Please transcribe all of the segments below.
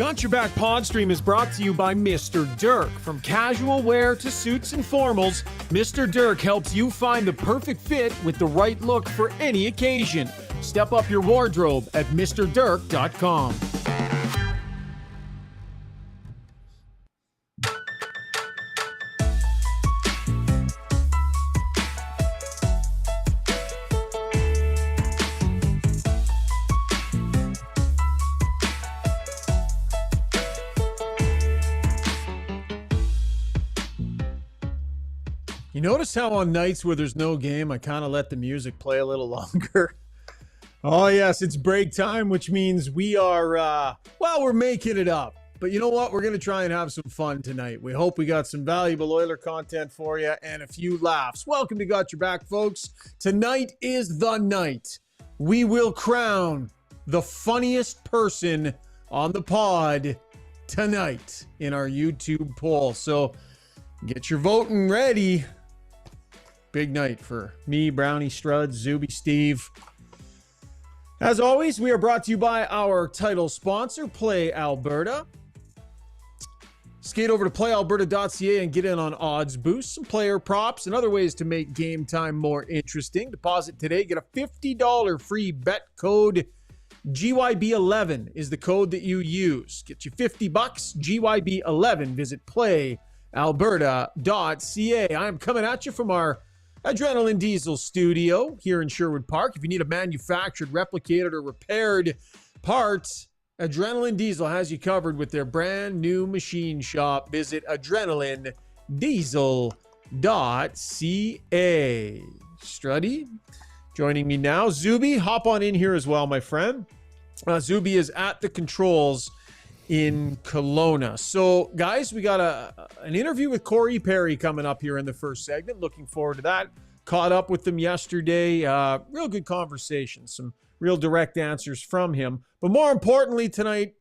Got Your Back Pod Stream is brought to you by Mr. Dirk. From casual wear to suits and formals, Mr. Dirk helps you find the perfect fit with the right look for any occasion. Step up your wardrobe at MrDirk.com. You notice how on nights where there's no game, I kind of let the music play a little longer? Oh, yes, it's break time, which means we are, we're making it up. But you know what? We're going to try and have some fun tonight. We hope we got some valuable Oiler content for you and a few laughs. Welcome to Got Your Back, folks. Tonight is the night we will crown the funniest person on the pod tonight in our YouTube poll. So get your voting ready. Big night for me, Brownie, Strudy, Zubie, Steve. As always, we are brought to you by our title sponsor, Play Alberta. Skate over to playalberta.ca and get in on odds boosts, some player props, and other ways to make game time more interesting. Deposit today, get a $50 free bet code. GYB11 is the code that you use. Get you $50, GYB11. Visit playalberta.ca. I'm coming at you from our Adrenaline Diesel studio here in Sherwood Park. If you need a manufactured, replicated, or repaired part, Adrenaline Diesel has you covered with their brand new machine shop. Visit adrenalinediesel.ca. Strudy joining me now. Zubie, hop on in here as well, my friend. Zubie is at the controls in Kelowna. So, guys, we got an interview with Corey Perry coming up here in the first segment. Looking forward to that. Caught up with them yesterday. Real good conversation. Some real direct answers from him. But more importantly tonight,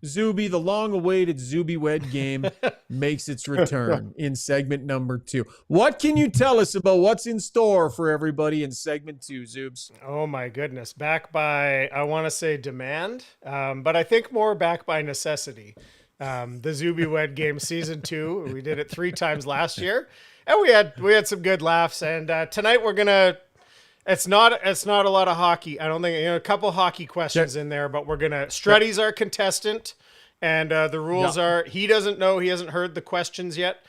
Zubie, the long-awaited Zubie Wed game makes its return in segment number 2. What can you tell us about what's in store for everybody in segment 2, Zubes? Oh my goodness. Back by, I want to say demand, but I think more back by necessity. The Zubie Wed game season 2, we did it 3 times last year, and we had some good laughs. And tonight we're gonna. It's not a lot of hockey. I don't think, a couple hockey questions in there, but we're gonna. Strudy's our contestant, and the rules are he doesn't know, he hasn't heard the questions yet.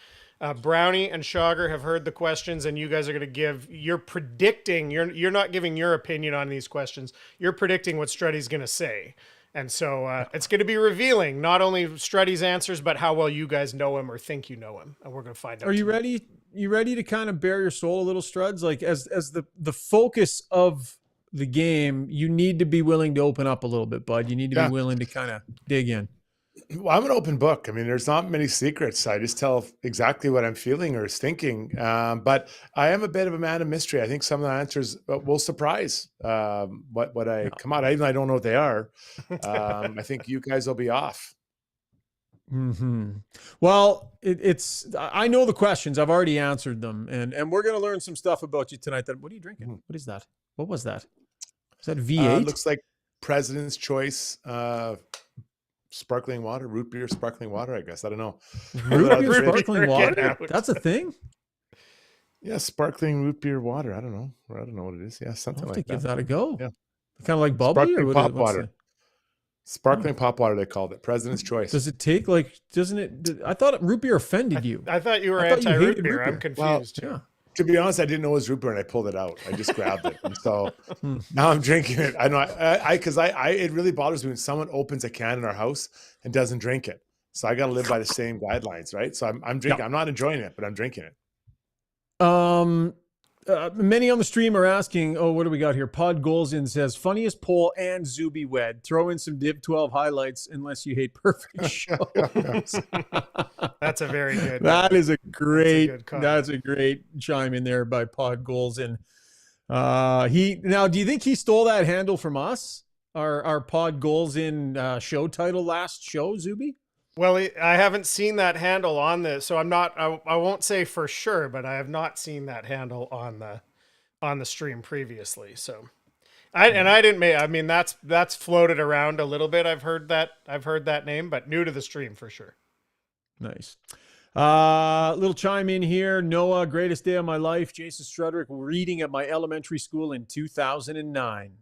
Brownie and Rishaug have heard the questions, and you guys are gonna you're predicting. You're not giving your opinion on these questions. You're predicting what Strudy's gonna say. And so it's going to be revealing not only Strudy's answers, but how well you guys know him or think you know him. And we're going to find out. Are you ready? You ready to kind of bare your soul a little, Struds? Like as the focus of the game, you need to be willing to open up a little bit, bud. You need to be willing to kind of dig in. Well, I'm an open book. I mean, there's not many secrets. I just tell exactly what I'm feeling or thinking. But I am a bit of a man of mystery. I think some of the answers will surprise what I come out. I don't know what they are. I think you guys will be off. Mm-hmm. Well, I know the questions. I've already answered them, and we're going to learn some stuff about you tonight. What are you drinking? Mm-hmm. What is that? What was that? Is that V8? Looks like President's Choice. Sparkling water, root beer, sparkling water. I guess I don't know. Root beer, sparkling water. That's a thing. Yeah, sparkling root beer water. I don't know what it is. Yeah, something like that. Give that a go. Yeah, kind of like bubbly sparkling or pop water. Sparkling pop water. They called it President's Choice. Does it take doesn't it? I thought root beer offended you. I thought you were anti-root beer. I'm confused. Well, to be honest, I didn't know it was root beer, and I pulled it out. I just grabbed it, and so now I'm drinking it. I know, because it really bothers me when someone opens a can in our house and doesn't drink it. So I got to live by the same guidelines, right? So I'm drinking. Yeah. I'm not enjoying it, but I'm drinking it. Many on the stream are asking, what do we got here? Pod Goals In says, funniest poll and Zubie Wed. Throw in some Div 12 highlights unless you hate perfect shows. That's a very good. That's a great chime in there by Pod Goals In. Do you think he stole that handle from us? Our Pod Goals In show title last show, Zubie? Well, I haven't seen that handle on this, so I won't say for sure, but I have not seen that handle on the stream previously. So I didn't make. I mean, that's floated around a little bit. I've heard that name, but new to the stream for sure. Nice. Little chime in here. Noah, greatest day of my life. Jason Strudrick, reading at my elementary school in 2009.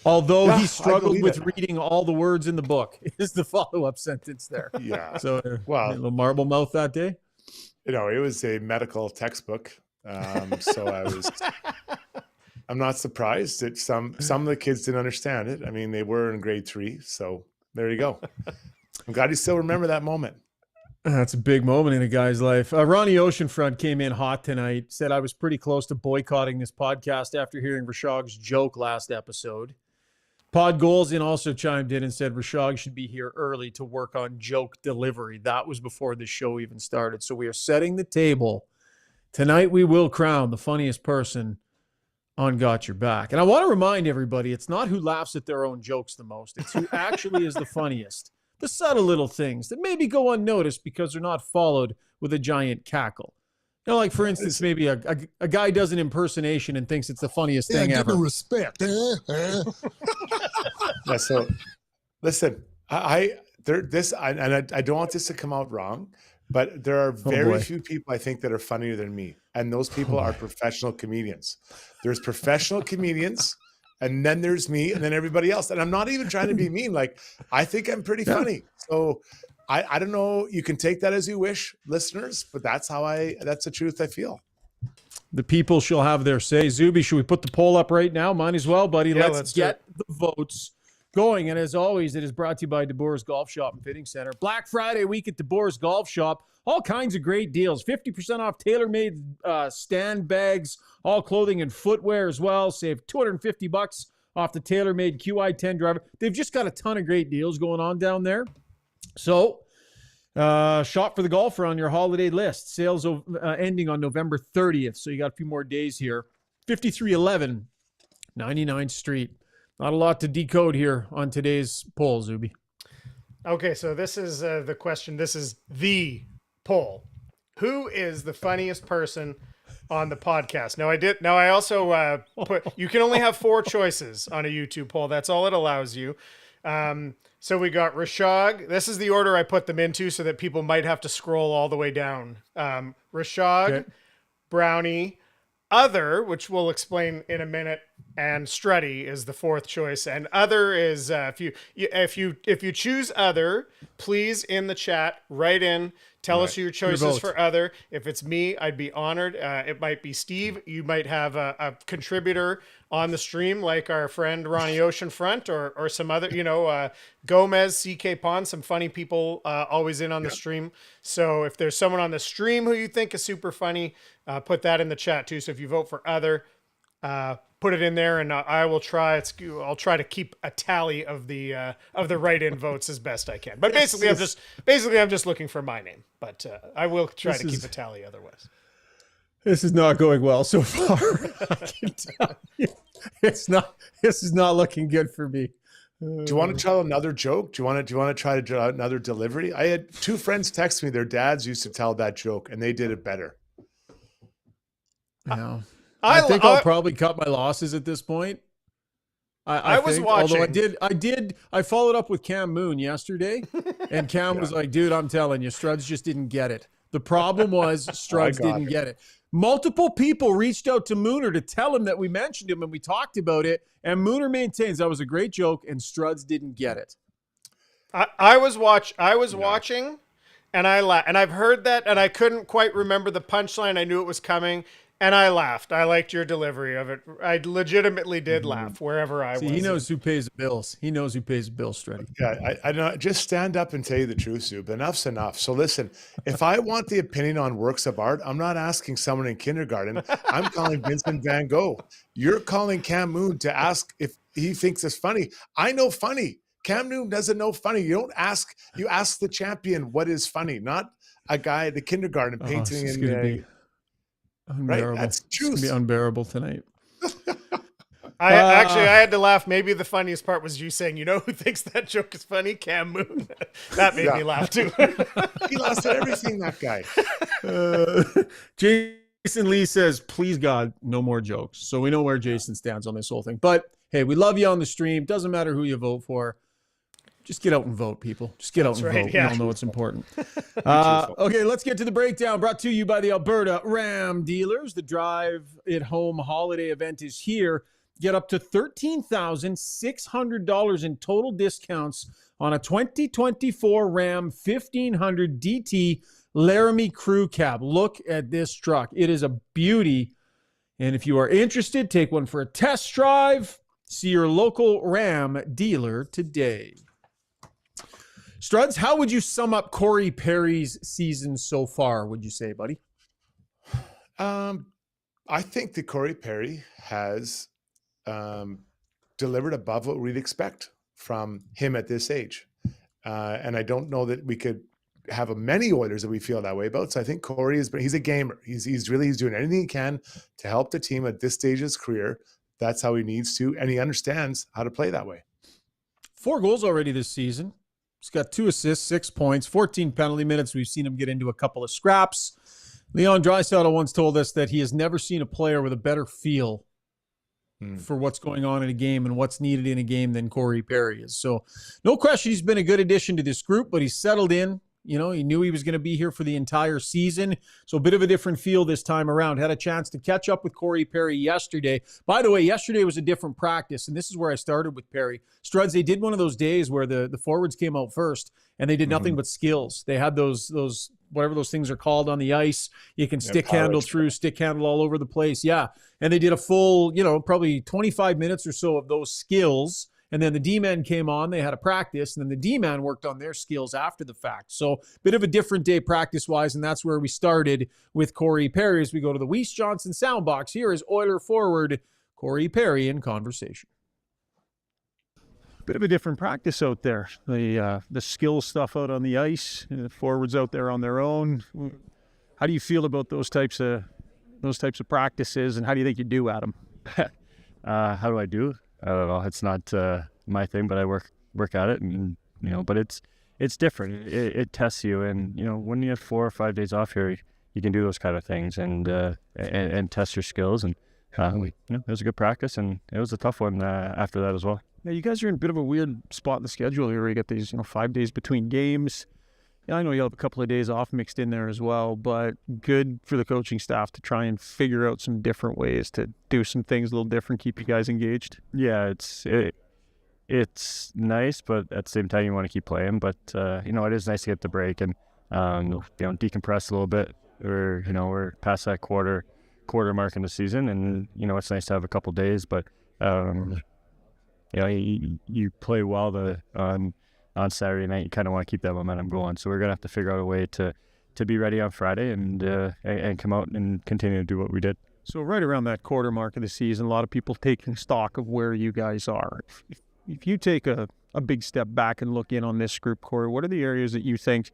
Although he struggled with reading all the words in the book, is the follow-up sentence there. Yeah. So, well, a little marble mouth that day. It was a medical textbook. So I'm not surprised that some of the kids didn't understand it. I mean, they were in grade 3. So there you go. I'm glad you still remember that moment. That's a big moment in a guy's life. Ronnie Oceanfront came in hot tonight, said I was pretty close to boycotting this podcast after hearing Rishaug's joke last episode. Pod Goals in also chimed in and said Rishaug should be here early to work on joke delivery. That was before the show even started. So we are setting the table. Tonight we will crown the funniest person on Got Your Back. And I want to remind everybody, it's not who laughs at their own jokes the most. It's who actually is the funniest. The subtle little things that maybe go unnoticed because they're not followed with a giant cackle. You know, like, for instance, maybe a guy does an impersonation and thinks it's the funniest thing ever. Give me respect. Yeah, so, listen, I don't want this to come out wrong, but there are very few people I think that are funnier than me. And those people are professional comedians. There's professional comedians, and then there's me, and then everybody else. And I'm not even trying to be mean. Like, I think I'm pretty funny. So I don't know. You can take that as you wish, listeners, but that's the truth I feel. The people shall have their say. Zubie, should we put the poll up right now? Might as well, buddy. Yeah, let's get the votes going. And as always, it is brought to you by DeBoer's Golf Shop and Fitting Center. Black Friday week at DeBoer's Golf Shop. All kinds of great deals. 50% off tailor-made stand bags, all clothing and footwear as well. Save $250 off the tailor-made QI10 driver. They've just got a ton of great deals going on down there. So shop for the golfer on your holiday list. Sales ending on November 30th. So you got a few more days here. 5311 99th Street. Not a lot to decode here on today's poll, Zubie. Okay, so this is the question. This is the poll. Who is the funniest person on the podcast? Now I also put, you can only have 4 choices on a YouTube poll. That's all it allows you. So we got Rishaug. This is the order I put them into so that people might have to scroll all the way down. Rishaug, Okay. Brownie, Other, which we'll explain in a minute, and Strudy is the 4th choice. And Other is if you choose Other, please in the chat write in. Tell us your choices for Other. If it's me, I'd be honored. It might be Steve. You might have a contributor on the stream, like our friend Ronnie Oceanfront or some other, Gomez, CK Pond, some funny people always in on the stream. So if there's someone on the stream who you think is super funny, put that in the chat too. So if you vote for Other, put it in there, and I will try. I'll try to keep a tally of the write-in votes as best I can. But basically, I'm just looking for my name. But I will try to keep a tally otherwise. This is not going well so far. I can tell you. This is not looking good for me. Do you want to tell another joke? Do you want to try to draw another delivery? I had 2 friends text me. Their dads used to tell that joke, and they did it better. No. I think I'll probably cut my losses at this point. I was think, watching. Although I followed up with Cam Moon yesterday, and Cam was like, dude, I'm telling you, Struds just didn't get it. The problem was Struds didn't get it. Multiple people reached out to Mooner to tell him that we mentioned him and we talked about it, and Mooner maintains that was a great joke, and Struds didn't get it. I was watching, and I've heard that, and I couldn't quite remember the punchline. I knew it was coming. And I laughed. I liked your delivery of it. I legitimately did laugh wherever I was. He knows who pays the bills. He knows who pays the bills, Strudy. Yeah, I know. Just stand up and tell you the truth, Zub. Enough's enough. So listen, if I want the opinion on works of art, I'm not asking someone in kindergarten. I'm calling Vincent Van Gogh. You're calling Cam Moon to ask if he thinks it's funny. I know funny. Cam Moon doesn't know funny. You don't ask. You ask the champion what is funny, not a guy at the kindergarten painting in. Unbearable. Right? That's truth. It's gonna be unbearable tonight. I had to laugh. Maybe the funniest part was you saying, "You know who thinks that joke is funny? Cam Moon." That made me laugh too. He lost at everything, that guy. Jason Lee says, please God, no more jokes. So we know where Jason stands on this whole thing. But hey, we love you on the stream. Doesn't matter who you vote for. Just get out and vote, people. Just get out and vote. Yeah. We all know it's important. Okay, let's get to the breakdown. Brought to you by the Alberta Ram Dealers. The Drive at Home holiday event is here. Get up to $13,600 in total discounts on a 2024 Ram 1500 DT Laramie Crew Cab. Look at this truck. It is a beauty. And if you are interested, take one for a test drive. See your local Ram dealer today. Struds, how would you sum up Corey Perry's season so far, would you say, buddy? I think that Corey Perry has delivered above what we'd expect from him at this age. And I don't know that we could have many Oilers that we feel that way about. So I think Corey he's a gamer. He's doing anything he can to help the team at this stage of his career. That's how he needs to, and he understands how to play that way. 4 goals already this season. He's got 2 assists, 6 points, 14 penalty minutes. We've seen him get into a couple of scraps. Leon Draisaitl once told us that he has never seen a player with a better feel for what's going on in a game and what's needed in a game than Corey Perry is. So no question he's been a good addition to this group, but he's settled in. You know, he knew he was going to be here for the entire season. So a bit of a different feel this time around. Had a chance to catch up with Corey Perry yesterday. By the way, yesterday was a different practice, and this is where I started with Perry. Struds, they did one of those days where the forwards came out first, and they did nothing but skills. They had those whatever those things are called on the ice. You can stick handle through, stick handle all over the place. Yeah, and they did a full, probably 25 minutes or so of those skills. And then the D-men came on, they had a practice, and then the D-man worked on their skills after the fact. So bit of a different day practice-wise, and that's where we started with Corey Perry as we go to the Weiss Johnson Soundbox. Here is Oiler forward Corey Perry in conversation. Bit of a different practice out there. The skill stuff out on the ice, the forwards out there on their own. How do you feel about those types of practices, and how do you think you do at them? How do I do? I don't know. It's not my thing, but I work at it, and but it's different. It tests you, and when you have 4 or 5 days off here, you can do those kind of things and test your skills. And it was a good practice, and it was a tough one after that as well. Now you guys are in a bit of a weird spot in the schedule here. Where you get these 5 days between games. Yeah, I know you'll have a couple of days off mixed in there as well, but good for the coaching staff to try and figure out some different ways to do some things a little different, keep you guys engaged. Yeah, it's nice, but at the same time you want to keep playing. But it is nice to get the break and decompress a little bit. We're past that quarter mark in the season, and it's nice to have a couple days. But you play well on Saturday night. You kind of want to keep that momentum going. So we're gonna have to figure out a way to be ready on Friday and come out and continue to do what we did. So right around that quarter mark of the season, a lot of people taking stock of where you guys are. If you take a big step back and look in on this group, Corey, what are the areas that you think,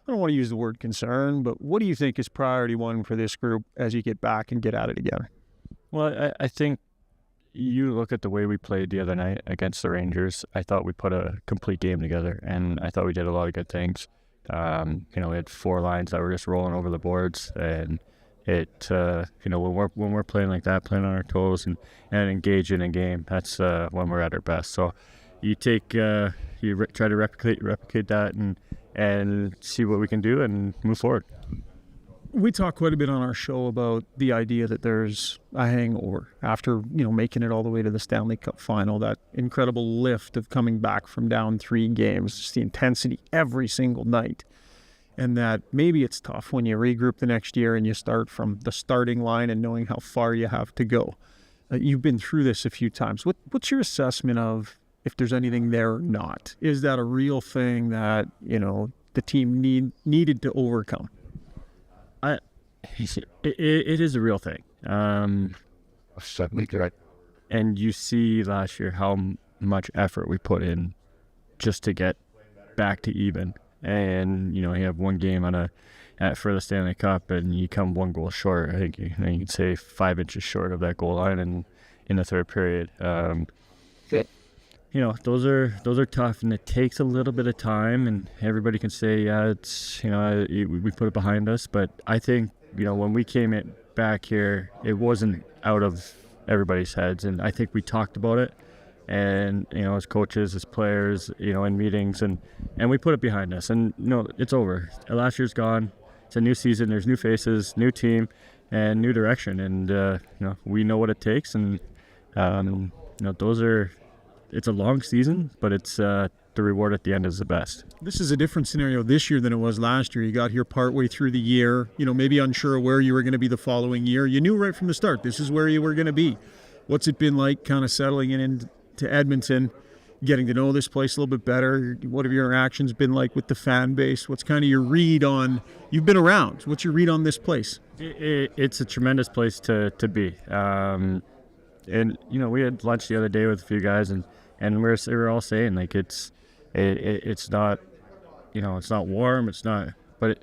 I don't want to use the word concern, but what do you think is priority one for this group as you get back and get at it again? Well, I think you look at the way we played the other night against the Rangers. I thought we put a complete game together, and I thought we did a lot of good things. We had 4 lines that were just rolling over the boards, and when we're playing like that, playing on our toes and engage in a game, that's when we're at our best. So you try to replicate that and see what we can do and move forward. We talk quite a bit on our show about the idea that there's a hangover after, making it all the way to the Stanley Cup final, that incredible lift of coming back from down 3 games, just the intensity every single night. And that maybe it's tough when you regroup the next year and you start from the starting line and knowing how far you have to go. You've been through this a few times. What's your assessment of if there's anything there or not? Is that a real thing that, the team needed to overcome? It is a real thing. And you see last year how much effort we put in just to get back to even. And you have one game for the Stanley Cup, and you come 1 goal short. I think you can say 5 inches short of that goal line in the third period. Those are tough, and it takes a little bit of time. And everybody can say, yeah, it's we put it behind us. But I think when we came back here, it wasn't out of everybody's heads, and I think we talked about it, and as coaches, as players, in meetings, and we put it behind us, and it's over. Last year's gone. It's a new season. There's new faces, new team, and new direction, and we know what it takes, and it's a long season, but it's the reward at the end is the best. This is a different scenario this year than it was last year. You got here partway through the year, maybe unsure of where you were going to be the following year. You knew right from the start this is where you were going to be. What's it been like kind of settling into Edmonton, getting to know this place a little bit better? What have your interactions been like with the fan base? What's kind of your read on, you've been around, what's your read on this place? It's a tremendous place to be. And we had lunch the other day with a few guys, and we were all saying like it's not, it's not warm, it's not, but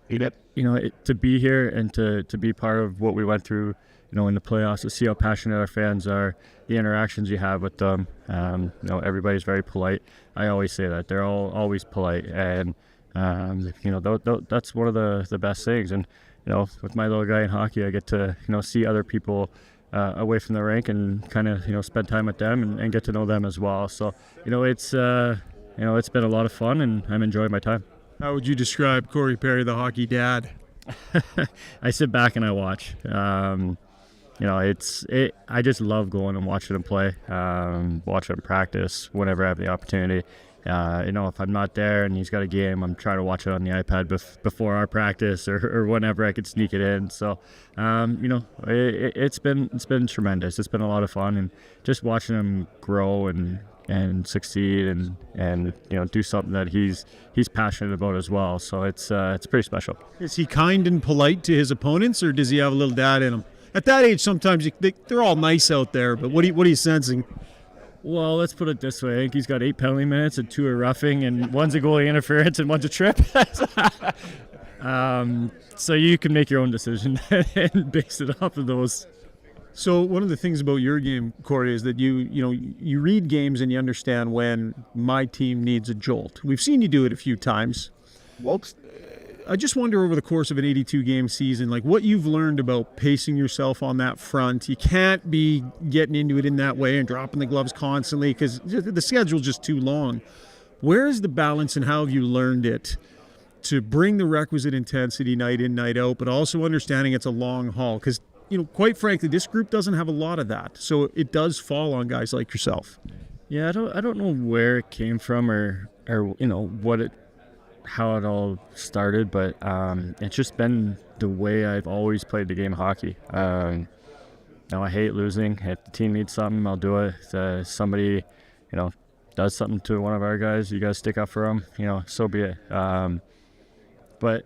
to be here and to be part of what we went through, in the playoffs, to see how passionate our fans are, the interactions you have with them. Everybody's very polite. I always say that they're always polite, and that's one of the best things. And with my little guy in hockey, I get to see other people away from the rink and kind of spend time with them and get to know them as well. So it's been a lot of fun, and I'm enjoying my time. How would you describe Corey Perry, the hockey dad? I sit back and I watch. I just love going and watching him play, watching him practice whenever I have the opportunity. If I'm not there and he's got a game, I'm trying to watch it on the iPad before our practice or whenever I could sneak it in. So, it's been tremendous. It's been a lot of fun, and just watching him grow and succeed and do something that he's passionate about as well. So it's pretty special. Is he kind and polite to his opponents, or does he have a little dad in him? At that age, sometimes they're all nice out there, but what are you sensing? Well, let's put it this way. I think he's got 8 penalty minutes and 2 are roughing, and one's a goalie interference and one's a trip. So you can make your own decision and base it off of those. So one of the things about your game, Corey, is that you read games and you understand when my team needs a jolt. We've seen you do it a few times. Whoops. I just wonder over the course of an 82-game season, like what you've learned about pacing yourself on that front. You can't be getting into it in that way and dropping the gloves constantly because the schedule's just too long. Where is the balance, and how have you learned it to bring the requisite intensity night in, night out, but also understanding it's a long haul? Because, quite frankly, this group doesn't have a lot of that. So it does fall on guys like yourself. Yeah, I don't know where it came from or how it all started, but it's just been the way I've always played the game of hockey. I hate losing. If the team needs something, I'll do it. If somebody, does something to one of our guys, you guys stick up for them, so be it. But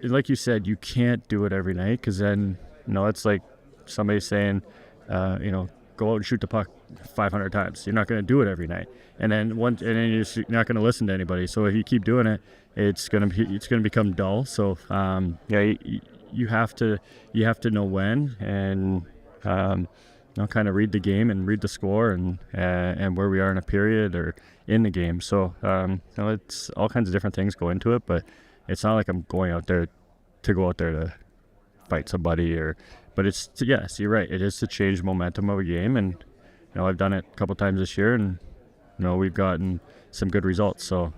like you said, you can't do it every night, because then, it's like somebody saying, go out and shoot the puck 500 times. You're not going to do it every night, and then you're not going to listen to anybody. So if you keep doing it, it's going to become dull. So you have to know when, and kind of read the game and read the score and where we are in a period or in the game. So it's all kinds of different things go into it, but it's not like I'm going out there to fight somebody but it's yes, you're right. It is to change momentum of a game, and I've done it a couple times this year, and we've gotten some good results. So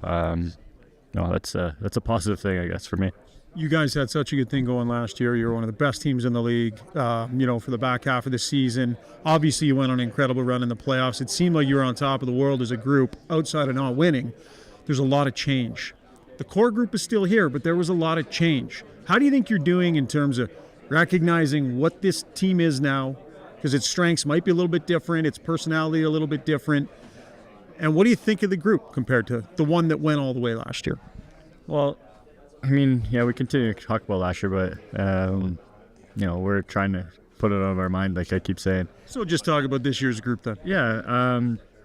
that's a positive thing, I guess, for me. You guys had such a good thing going last year. You were one of the best teams in the league, for the back half of the season. Obviously, you went on an incredible run in the playoffs. It seemed like you were on top of the world as a group. Outside of not winning, there's a lot of change. The core group is still here, but there was a lot of change. How do you think you're doing in terms of recognizing what this team is now? Because its strengths might be a little bit different, its personality a little bit different. And what do you think of the group compared to the one that went all the way last year? Well, we continue to talk about last year, but we're trying to put it out of our mind, like I keep saying. So just talk about this year's group then. Yeah,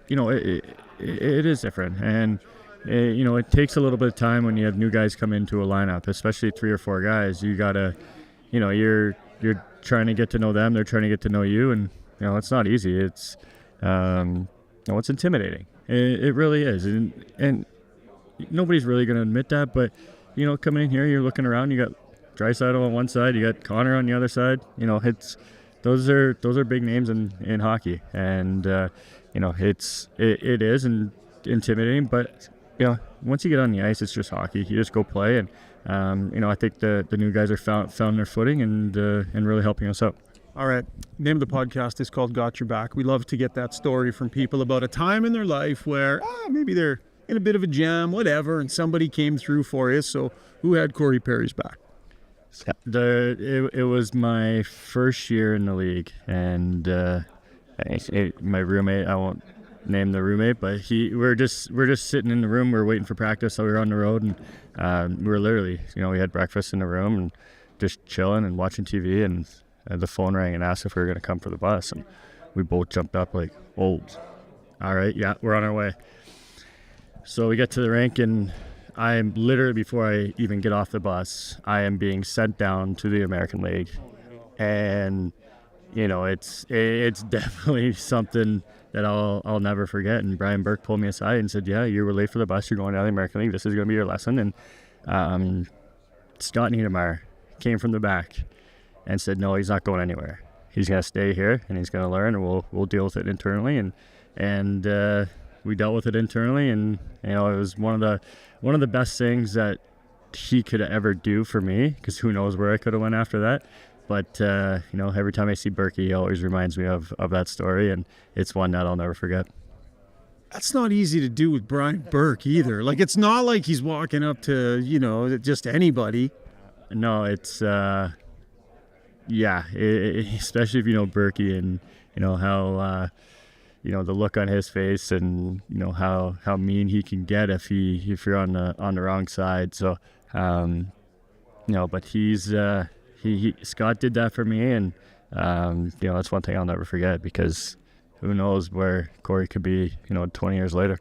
it is different, and it takes a little bit of time when you have new guys come into a lineup, especially 3 or 4 guys. You gotta, you're trying to get to know them, they're trying to get to know you, and it's not easy. It's it's intimidating. It really is, and nobody's really going to admit that, but coming in here, you're looking around, you got Draisaitl on one side, you got Connor on the other side. You know, those are big names in hockey, and you know, it is intimidating, but you know, once you get on the ice, it's just hockey. You just go play, and you know, I think the new guys are found their footing and really helping us out. All right. Name of the podcast is called Got Your Back. We love to get that story from people about a time in their life where maybe they're in a bit of a jam, whatever, and somebody came through for you. So who had Corey Perry's back? It was my first year in the league, and my roommate, I won't name the roommate, but we're just sitting in the room. We were waiting for practice, so we were on the road, and we were literally, you know, we had breakfast in the room and just chilling and watching TV, and the phone rang and asked if we were going to come for the bus, and we both jumped up like, oh, all right, yeah, we're on our way. So we get to the rink, and I am literally, before I even get off the bus, I am being sent down to the American League, and you know, it's definitely something that I'll never forget. And Brian Burke pulled me aside and said, "Yeah, you were late for the bus. You're going down to the American League. This is going to be your lesson." And Scott Niedermayer came from the back and said, "No, he's not going anywhere. He's going to stay here, and he's going to learn, and we'll deal with it internally." And we dealt with it internally, and you know, it was one of the best things that he could ever do for me, because who knows where I could have went after that. But you know, every time I see Berkey, he always reminds me of that story, and it's one that I'll never forget. That's not easy to do with Brian Burke either. Like, it's not like he's walking up to, you know, just anybody. No, it's especially if you know Berkey, and you know how you know, the look on his face, and you know how mean he can get if you're on the wrong side. So you know, but Scott did that for me, and you know, that's one thing I'll never forget, because who knows where Corey could be, you know, 20 years later.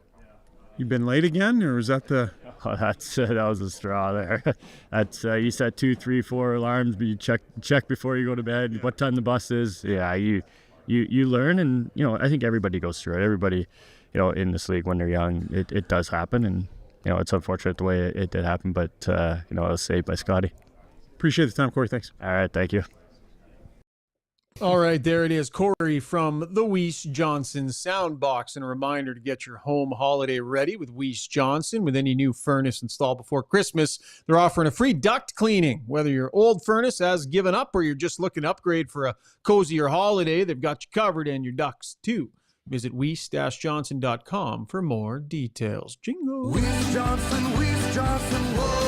You been late again, or was that the? Oh, that was a straw there. That's you set 2, 3, 4 alarms, but you check before you go to bed what time the bus is. Yeah, you learn, and you know, I think everybody goes through it. Everybody, you know, in this league when they're young, it does happen, and you know, it's unfortunate the way it did happen, but you know, I was saved by Scotty. Appreciate the time, Corey. Thanks. All right, thank you. All right, there it is. Corey from the Weiss Johnson Soundbox. And a reminder to get your home holiday ready with Weiss Johnson. With any new furnace installed before Christmas, they're offering a free duct cleaning. Whether your old furnace has given up or you're just looking to upgrade for a cozier holiday, they've got you covered, and your ducts too. Visit weiss-johnson.com for more details. Jingle. Weiss Johnson, whoa.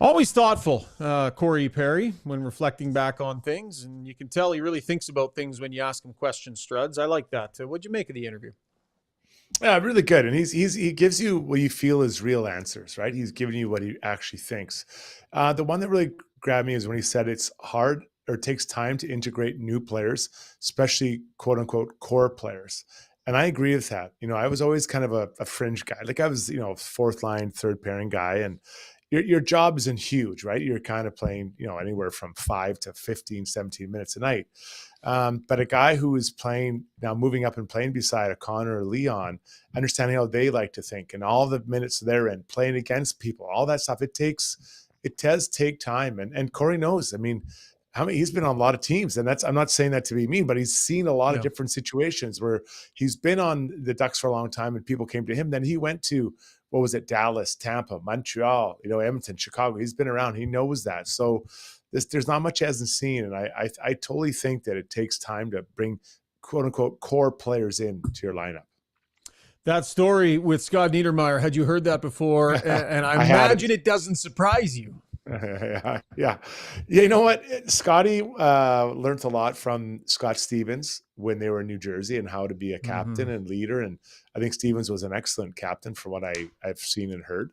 Always thoughtful, Corey Perry, when reflecting back on things. And you can tell he really thinks about things when you ask him questions, Struds. I like that. What'd you make of the interview? Yeah, really good. And he gives you what you feel is real answers, right? He's giving you what he actually thinks. The one that really grabbed me is when he said it's hard, or it takes time to integrate new players, especially quote unquote core players. And I agree with that. You know, I was always kind of a fringe guy. Like, I was, you know, fourth line, third pairing guy. And your job isn't huge, right? You're kind of playing, you know, anywhere from 5 to 15, 17 minutes a night. But a guy who is playing now, moving up and playing beside a Connor or Leon, understanding how they like to think, and all the minutes they're in, playing against people, all that stuff, it does take time. And Corey knows. I mean, he's been on a lot of teams, and I'm not saying that to be mean, but he's seen a lot of different situations where he's been on the Ducks for a long time and people came to him. Then he went to, what was it? Dallas, Tampa, Montreal, you know, Edmonton, Chicago. He's been around. He knows that. So there's not much he hasn't seen. And I totally think that it takes time to bring quote unquote core players into your lineup. That story with Scott Niedermayer, had you heard that before? And I imagine it doesn't surprise you. Yeah. You know what? Scotty learned a lot from Scott Stevens when they were in New Jersey, and how to be a captain and leader. And I think Stevens was an excellent captain for what I've seen and heard.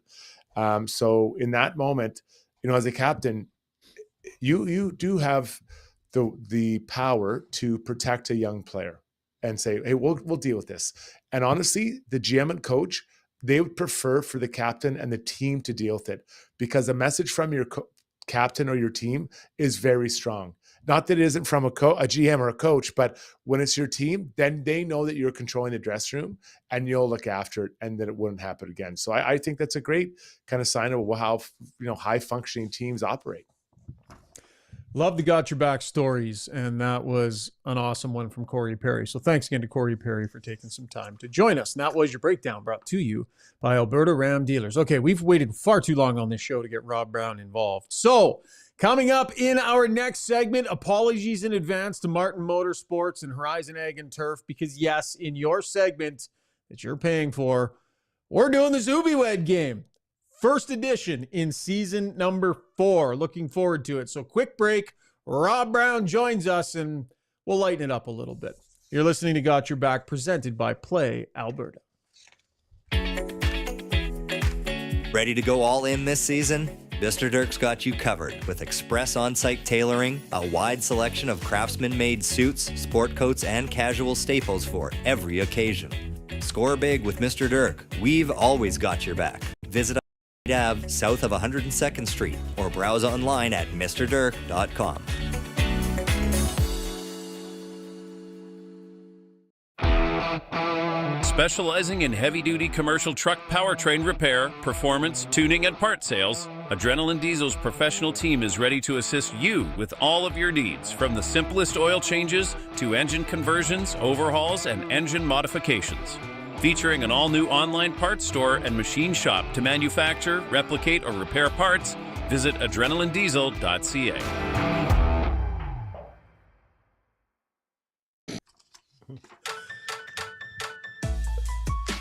So in that moment, you know, as a captain, you do have the power to protect a young player and say, hey, we'll deal with this. And honestly, the GM and coach, they would prefer for the captain and the team to deal with it, because the message from your captain or your team is very strong. Not that it isn't from a GM or a coach, but when it's your team, then they know that you're controlling the dressing room and you'll look after it, and then it wouldn't happen again. So I think that's a great kind of sign of how high functioning teams operate. Love the Got Your Back stories, and that was an awesome one from Corey Perry. So thanks again to Corey Perry for taking some time to join us. And that was your breakdown, brought to you by Alberta Ram Dealers. Okay, we've waited far too long on this show to get Rob Brown involved. So coming up in our next segment, apologies in advance to Martin Motorsports and Horizon Ag and Turf, because yes, in your segment that you're paying for, we're doing the Zubie Wed game. First edition in season number 4. Looking forward to it. So quick break. Rob Brown joins us and we'll lighten it up a little bit. You're listening to Got Your Back, presented by Play Alberta. Ready to go all in this season? Mr. Dirk's got you covered with express on-site tailoring, a wide selection of craftsman-made suits, sport coats, and casual staples for every occasion. Score big with Mr. Dirk. We've always got your back. Visit Ave, south of 102nd Street, or browse online at mrdirk.com. Specializing in heavy-duty commercial truck powertrain repair, performance, tuning, and part sales, Adrenaline Diesel's professional team is ready to assist you with all of your needs, from the simplest oil changes to engine conversions, overhauls, and engine modifications. Featuring an all-new online parts store and machine shop to manufacture, replicate, or repair parts, visit adrenalinediesel.ca.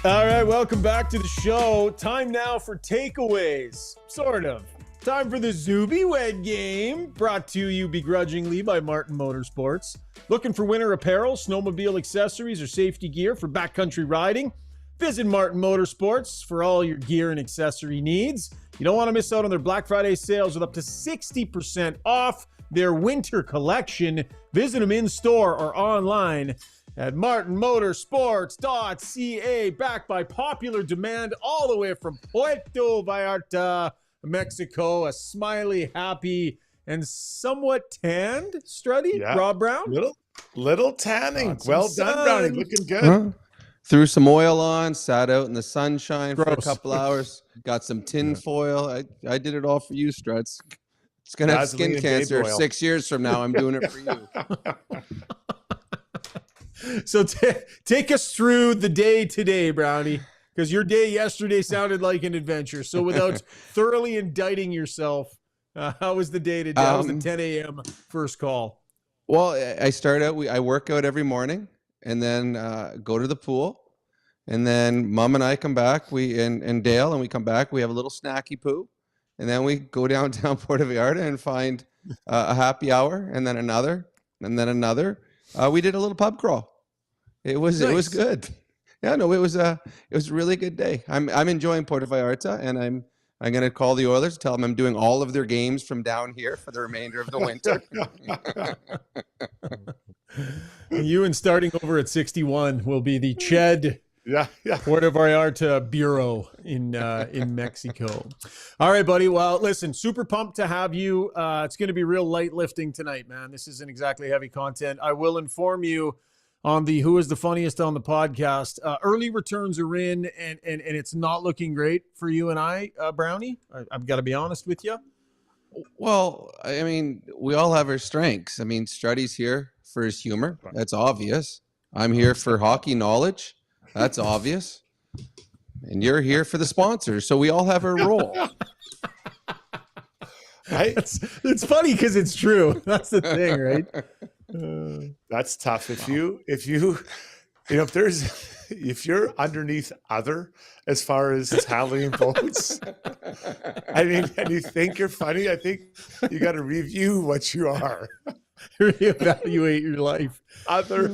All right, welcome back to the show. Time now for takeaways, sort of. Time for the Zubie Wed game, brought to you begrudgingly by Martin Motorsports. Looking for winter apparel, snowmobile accessories, or safety gear for backcountry riding? Visit Martin Motorsports for all your gear and accessory needs. You don't want to miss out on their Black Friday sales with up to 60% off their winter collection. Visit them in store or online at martinmotorsports.ca, backed by popular demand all the way from Puerto Vallarta, Mexico. A smiley, happy, and somewhat tanned Strudy, Yeah. Rob Brown. Little tanning. Well done, sun. Brownie. Looking good. Huh? Threw some oil on, sat out in the sunshine for a Gross. couple hours, got some tin foil. I did it all for you, Struts. It's going to have Vaseline skin and babe cancer oil. 6 years from now. I'm doing it for you. So take us through the day today, Brownie, because your day yesterday sounded like an adventure. So without thoroughly indicting yourself, how was the day today? How was the 10 a.m. first call? Well, I start out, I work out every morning and then go to the pool. And then Mom and I come back, and Dale, and we come back. We have a little snacky poo. And then we go downtown Puerto Vallarta and find a happy hour, and then another, and then another. We did a little pub crawl. It was good. Yeah, no, it was a really good day. I'm enjoying Puerto Vallarta, and I'm going to call the Oilers, tell them I'm doing all of their games from down here for the remainder of the winter. You and starting over at 61 will be the Ched Yeah. Puerto Vallarta Bureau in Mexico. All right, buddy. Well, listen, super pumped to have you. It's going to be real light lifting tonight, man. This isn't exactly heavy content. I will inform you on the Who is the Funniest on the podcast. Early returns are in, and it's not looking great for you and I, Brownie. I've got to be honest with you. Well, I mean, we all have our strengths. I mean, Strudy's here for his humor. That's obvious. I'm here for hockey knowledge. That's obvious. And you're here for the sponsors. So we all have our role. It's funny because it's true. That's the thing, right? That's tough. If you're underneath other as far as tallying votes, I mean, and you think you're funny, I think you got to review what you are. Reevaluate your life. Other.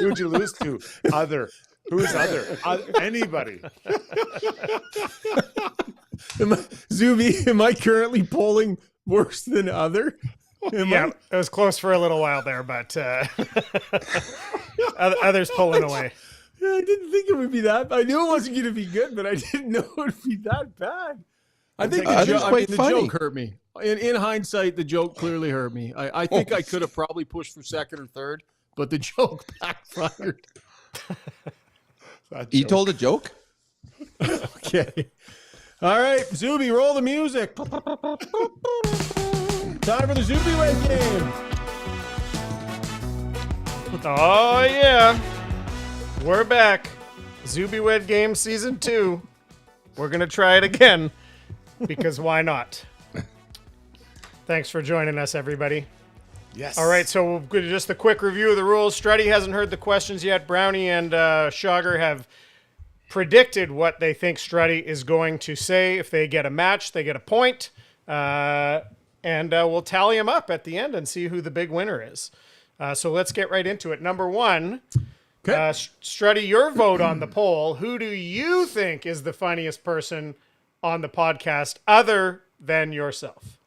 Who'd you lose to? Other. Who's other? Anybody. Zubie, am I currently polling worse than other? It was close for a little while there, but others pulling away. I didn't think it would be that. I knew it wasn't going to be good, but I didn't know it would be that bad. I think I think it's quite the funny. joke hurt me. In hindsight, the joke clearly hurt me. I think I could have probably pushed for second or third, but the joke backfired. You told a joke? Okay. All right, Zubie, roll the music. Time for the Zubie Wed game. Oh, yeah. We're back. Zubie Wed game season 2. We're going to try it again because why not? Thanks for joining us, everybody. Yes. All right, so just a quick review of the rules. Strudy hasn't heard the questions yet. Brownie and Rishaug have predicted what they think Strudy is going to say. If they get a match, they get a point. And we'll tally them up at the end and see who the big winner is. So let's get right into it. Number 1, Strudy, your vote on the poll. Who do you think is the funniest person on the podcast other than yourself?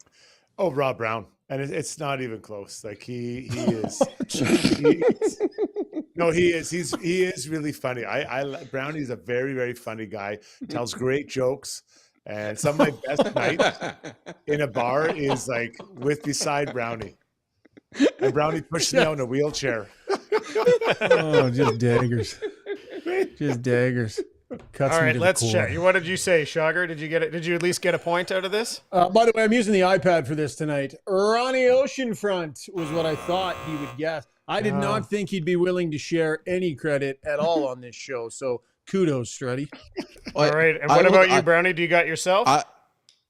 Oh, Rob Brown. And it's not even close. Like he is. He is really funny. Brownie's a very, very funny guy. Tells great jokes. And some of my best nights in a bar is like beside Brownie. And Brownie pushed me out in a wheelchair. Oh, just daggers. Just daggers. Cuts All me right, to the let's core. check. What did you say, Rishaug? Did you get it? Did you at least get a point out of this? By the way, I'm using the iPad for this tonight. Ronnie Oceanfront was what I thought he would guess. I did not think he'd be willing to share any credit at all on this show. So kudos, Strudy. All right. And what about you, Brownie? Do you got yourself?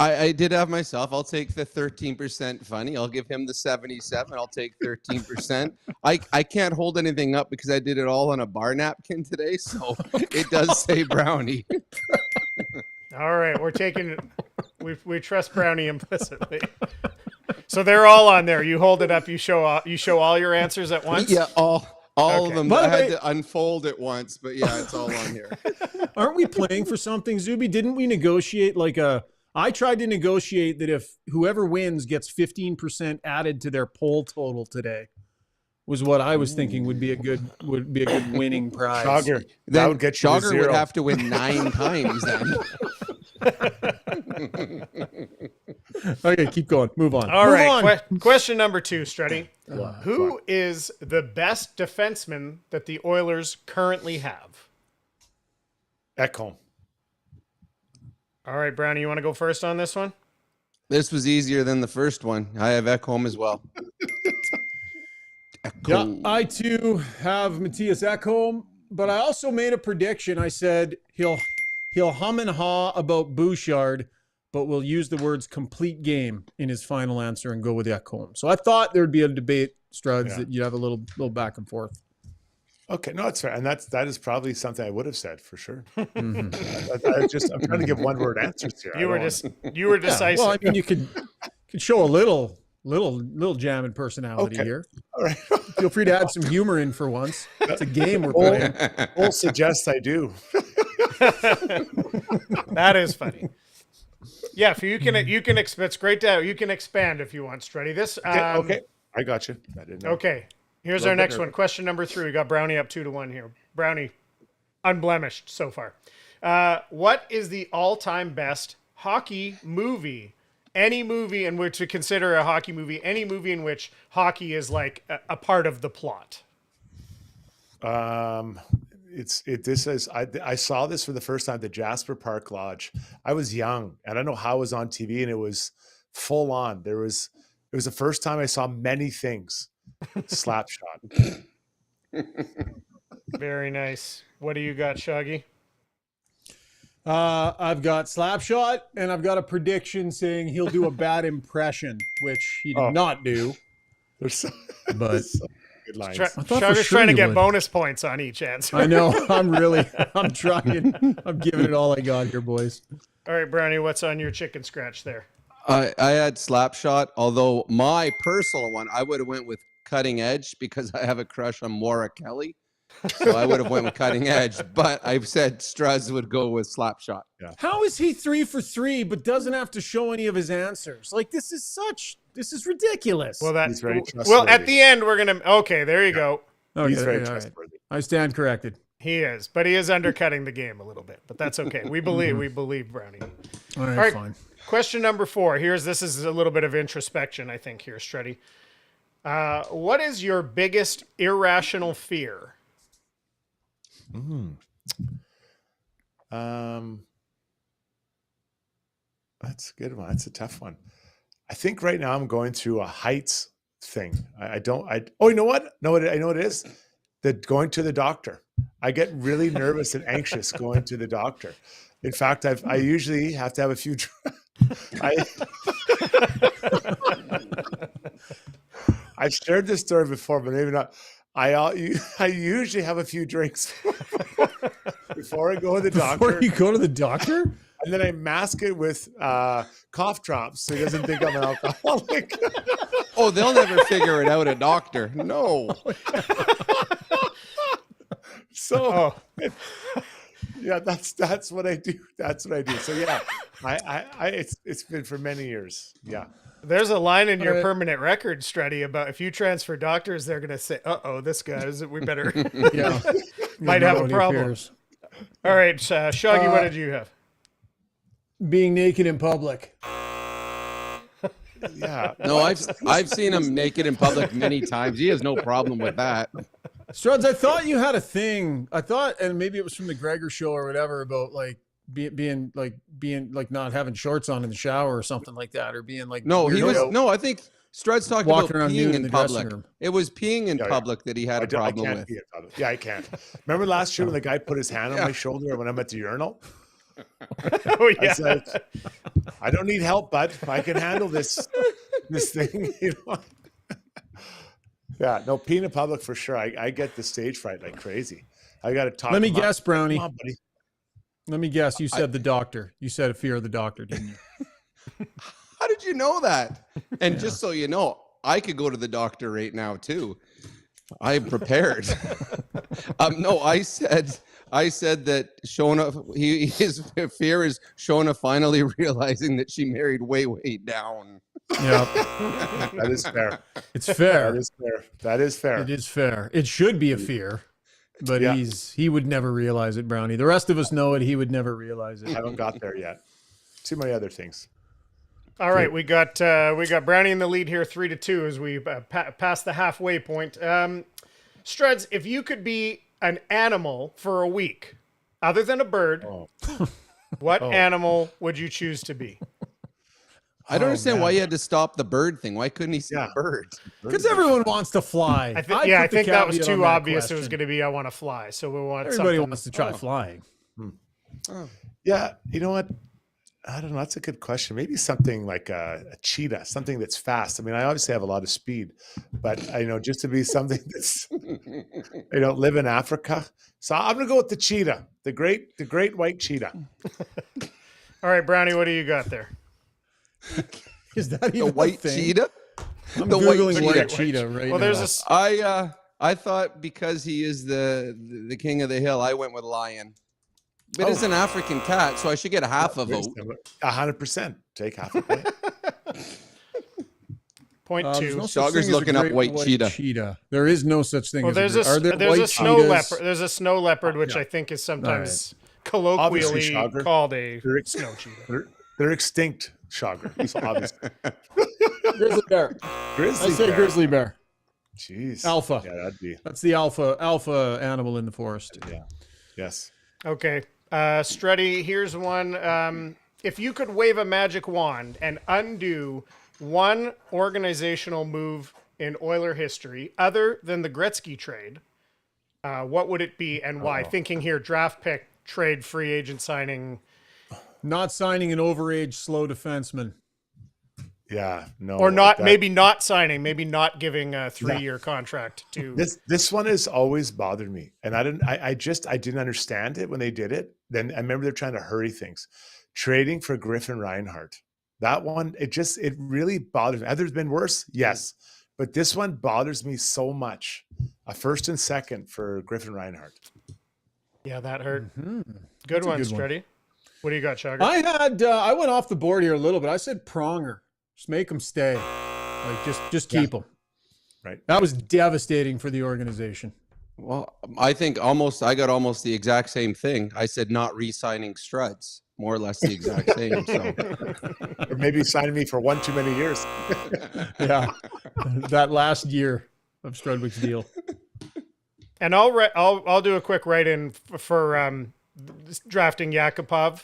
I did have myself. I'll take the 13% funny. I'll give him the 77. I'll take 13%. I can't hold anything up because I did it all on a bar napkin today. So it does say Brownie. All right. We're taking we trust Brownie implicitly. So they're all on there. You hold it up. You show all your answers at once. Yeah, all of them. By I the way- had to unfold it once, but yeah, it's all on here. Aren't we playing for something, Zubie? Didn't we negotiate I tried to negotiate that if whoever wins gets 15% added to their poll total today, was what I was thinking would be a good winning prize. Schauger. That Then would get you to Schauger would 0. have to win 9 times then. Okay, keep going. Move on. All Move right. on. Question number 2, Strudy. Who is the best defenseman that the Oilers currently have? Ekholm. All right, Brownie, you want to go first on this one? This was easier than the first one. I have Ekholm as well. Yeah, I too have Matthias Ekholm, but I also made a prediction. I said he'll hum and haw about Bouchard, but will use the words complete game in his final answer and go with Ekholm. So I thought there would be a debate, Struds, that you'd have a little back and forth. Okay, no, it's fair, and that is probably something I would have said for sure. I'm trying to give one-word answers here. You were decisive. Well, I mean, you could show a little jamming personality here. All right. Feel free to add some humor in for once. It's a game we're playing. All suggests I do. That is funny. Yeah, if you can it's great to you can expand if you want, Strudy. This Okay, I got you. I didn't know. Okay. Here's our next one. Question number 3. We got Brownie up 2-1 here. Brownie, unblemished so far. What is the all-time best hockey movie? Any movie in which to consider a hockey movie, any movie in which hockey is like a part of the plot. I saw this for the first time at the Jasper Park Lodge. I was young, and I don't know how it was on TV, and it was full on. It was the first time I saw many things. Slapshot. Very nice. What do you got, Shaggy? I've got Slapshot, and I've got a prediction saying he'll do a bad impression, which he did not do. There's so But good lines. Shaggy's trying to get bonus points on each answer. I know. I'm trying. I'm giving it all I got here, boys. All right, Brownie, what's on your chicken scratch there? I had Slapshot, although my personal one, I would have went with Cutting Edge because I have a crush on Maura Kelly. So I would have went with Cutting Edge, but I said Struz would go with Slapshot. Yeah. How is he 3 for 3 but doesn't have to show any of his answers? Like, this is ridiculous. Well, He's very trustworthy. at the end we're gonna. Okay, there you go. Okay, He's very all right. trustworthy. I stand corrected. He is, but he is undercutting the game a little bit. But that's okay. We believe Brownie. All right, All right. fine. Question number 4. This is a little bit of introspection, I think, here, Strudy. What is your biggest irrational fear? That's a good one. That's a tough one. I think right now I'm going through a heights thing. You know what? I know what it is. Going to the doctor. I get really nervous and anxious going to the doctor. In fact, I usually have to have a few. I've shared this story before, but maybe not. I usually have a few drinks before I go to the doctor. Before you go to the doctor? And then I mask it with cough drops so he doesn't think I'm an alcoholic. Oh, they'll never figure it out, a doctor. No. So, yeah, that's what I do. That's what I do. So yeah, it's been for many years. Yeah. There's a line in your permanent record, Strudy, about if you transfer doctors, they're going to say, this guy, we better, might have a problem. All right, Shoggy, what did you have? Being naked in public. Yeah. No, I've seen him naked in public many times. He has no problem with that. Struds, I thought you had a thing. I thought, and maybe it was from the Gregor show or whatever, about like being not having shorts on in the shower or something like that, or being like I think Strud's talking about peeing in public. Room. It was peeing in public that he had a problem with. Yeah, I can't. Remember last year when the guy put his hand on my shoulder when I'm at the urinal? Oh yeah. I said, I don't need help, bud. I can handle this thing. You know? Yeah, no, peeing in public for sure. I get the stage fright like crazy. I got to talk. Let me guess, Brownie. Come on, buddy. Let me guess. You said the doctor. You said a fear of the doctor, didn't you? How did you know that? And just so you know, I could go to the doctor right now too. I'm prepared. No, I said that Shona, his fear is Shona finally realizing that she married way down. Yeah, that is fair. It's fair. That is fair. That is fair. It is fair. It should be a fear, but he would never realize it, Brownie. The rest of us know it. He would never realize it. I haven't got there yet. Too many other things. All right, we got Brownie in the lead here, 3-2 as we pass the halfway point. Struds, if you could be an animal for a week, other than a bird, what animal would you choose to be? I don't understand why you had to stop the bird thing. Why couldn't he see the birds? Because everyone wants to fly. I think that was too obvious. It was going to be I want to fly. So we want everybody wants to try flying. Yeah, you know what? I don't know. That's a good question. Maybe something like a cheetah, something that's fast. I mean, I obviously have a lot of speed, but I know just to be something that's, live in Africa. So I'm going to go with the cheetah, the great white cheetah. All right, Brownie, what do you got there? Is that even the white cheetah? I'm the Googling white cheetah right now. There's I thought because he is the king of the hill, I went with lion. But it's an African cat, so I should get half a vote. 100%. Take half a vote. Point two. Shogger's looking up white cheetah. There is no such thing. Well, there's a snow leopard. There's a snow leopard, which I think is sometimes colloquially called a snow cheetah. They're extinct, Shogger. So obviously. Grizzly bear. Grizzly bear. Jeez. Alpha. Yeah, that's the alpha animal in the forest. Yeah. Yes. Okay. Strudy, here's one. If you could wave a magic wand and undo one organizational move in Oiler history other than the Gretzky trade, what would it be and why? Thinking here, draft pick, trade, free agent signing. Not signing an overage slow defenseman. Yeah, no. Or not, maybe not signing, maybe not giving a 3-year contract to. This one has always bothered me, and I didn't understand it when they did it. Then I remember they're trying to hurry things, trading for Griffin Reinhart. That one, it really bothers me. Have there been worse? Yes, but this one bothers me so much. A first and second for Griffin Reinhart. Yeah, that hurt. Mm-hmm. Good one, Strudy. What do you got, Shogger? I went off the board here a little bit. I said Pronger. Just make them stay. Like just keep them. Right. That was devastating for the organization. Well, I think I got almost the exact same thing. I said not re-signing Struds. more or less the exact same. So Or maybe signing me for one too many years. Yeah, that last year of Strudwick's deal. And I'll do a quick write-in for drafting Yakupov.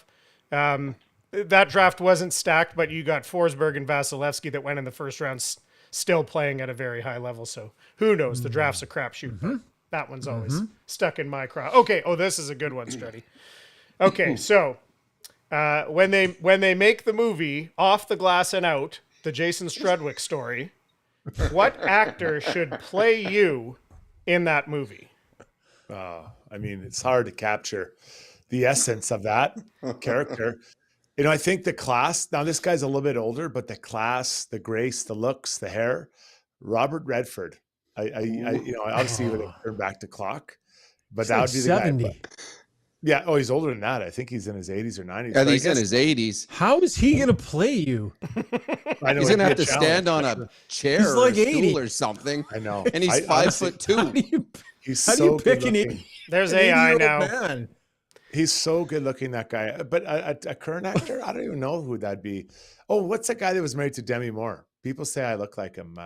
That draft wasn't stacked, but you got Forsberg and Vasilevsky that went in the first round, still playing at a very high level. So who knows? The draft's a crapshoot. But that one's always stuck in my craw. Okay. Oh, this is a good one, Strudy. Okay, so when they make the movie Off the Glass and Out, the Jason Strudwick story, what actor should play you in that movie? I mean, it's hard to capture the essence of that character. I think the class, now this guy's a little bit older, but the class, the grace, the looks, the hair, Robert Redford. I obviously would have turned back the clock, but that would be the 70. guy. Yeah. Oh, he's older than that. I think he's in his 80s or 90s. yeah, he's in his 80s. How is he going to play you? I know He's it'd gonna be have a to stand on challenge. a chair He's or like a stool 80. or something. I know. And he's Honestly, 5'2". He's How do you so pick good an looking. There's an AI 80-year-old now. man? He's so good looking, that guy. But a current actor, I don't even know who that'd be. Oh, what's the guy that was married to Demi Moore? People say I look like him.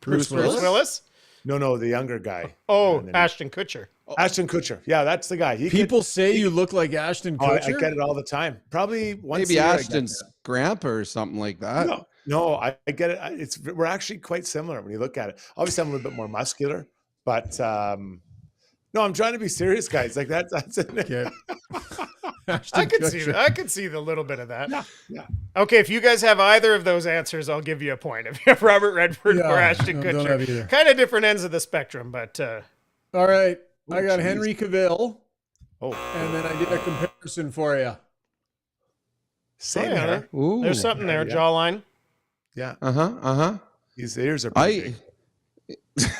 Bruce Bruce Willis? No, the younger guy. Oh, And then- Ashton Kutcher. Ashton Kutcher. Yeah, that's the guy. People say you look like Ashton Oh, I Kutcher. get it all the time. Probably once Maybe a year I get Ashton's grandpa or something like that. that. No, I get it. We're actually quite similar when you look at it. Obviously, I'm a little bit more muscular, but no, I'm trying to be serious, guys. Like that's it. Okay. I could see that. I could see the little bit of that. Yeah. Okay, if you guys have either of those answers, I'll give you a point. If you have Robert Redford or Ashton don't have either. Kutcher, kind of different ends of the spectrum, but All right. I got geez. Henry Cavill, Oh, and then I did a comparison for you. same yeah. hair. Ooh. there's something there, Yeah. jawline. Yeah, Uh-huh. his ears are pretty I big.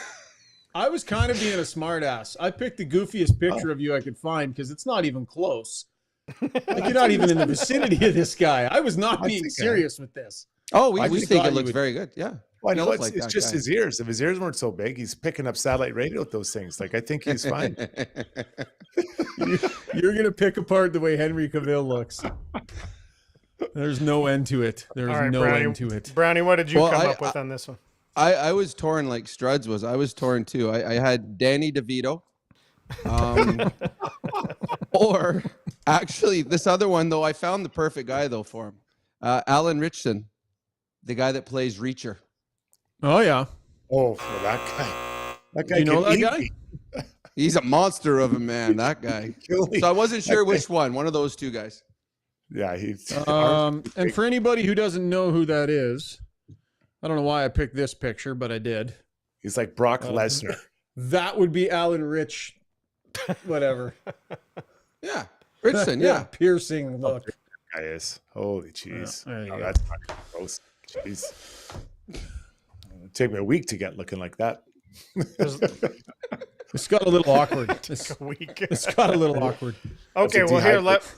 I was kind of being a smartass. I picked the goofiest picture of you I could find because it's not even close. Like you're not even in the vicinity of this guy. I was not I being think serious with this. Oh, we I think just it thought you looks would- very good. Yeah. Well, I He know looks it's like that just guy. his ears. If his ears weren't so big, he's picking up satellite radio with those things. Like I think he's fine. You're gonna pick apart the way Henry Cavill looks. There's no end to it. There's All right, no Brownie. end to it. Brownie, what did you Well, come up with on this one? I was torn like Struds was. I was torn too. I had Danny DeVito. Or actually this other one though, I found the perfect guy though for him. Alan Richson, the guy that plays Reacher. Oh yeah. Oh, well, that guy. That guy. You know can that eat guy? me. He's a monster of a man, that guy. Kill me. So I wasn't sure which one of those two guys. Yeah, he's. And for anybody who doesn't know who that is, I don't know why I picked this picture, but I did. He's like Brock Lesnar. That would be Alan Rich, whatever. Yeah. Richson, yeah. Piercing look. Guy is. Holy jeez. there you Oh, go. that's fucking gross. Jeez. It'd take me a week to get looking like that. It's got a little awkward. It's A week. got a little awkward. Okay, That's a well here dehydrate.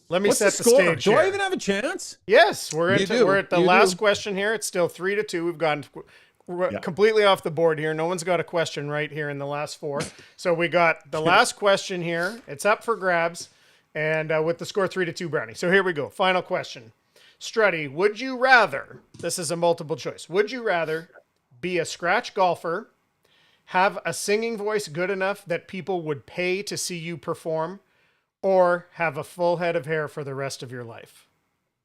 let me What's set the the score? stage. Do I here. even have a chance? Yes, we're You at the do. last You do. question here. It's still 3-2. We've gone Yeah. completely off the board here. No one's got a question right here in the last four. So we got the last question here. It's up for grabs, and with the score 3-2, Brownie. So here we go. Final question. Strudy, would you rather? This is a multiple choice. Would you rather be a scratch golfer, have a singing voice good enough that people would pay to see you perform, or have a full head of hair for the rest of your life?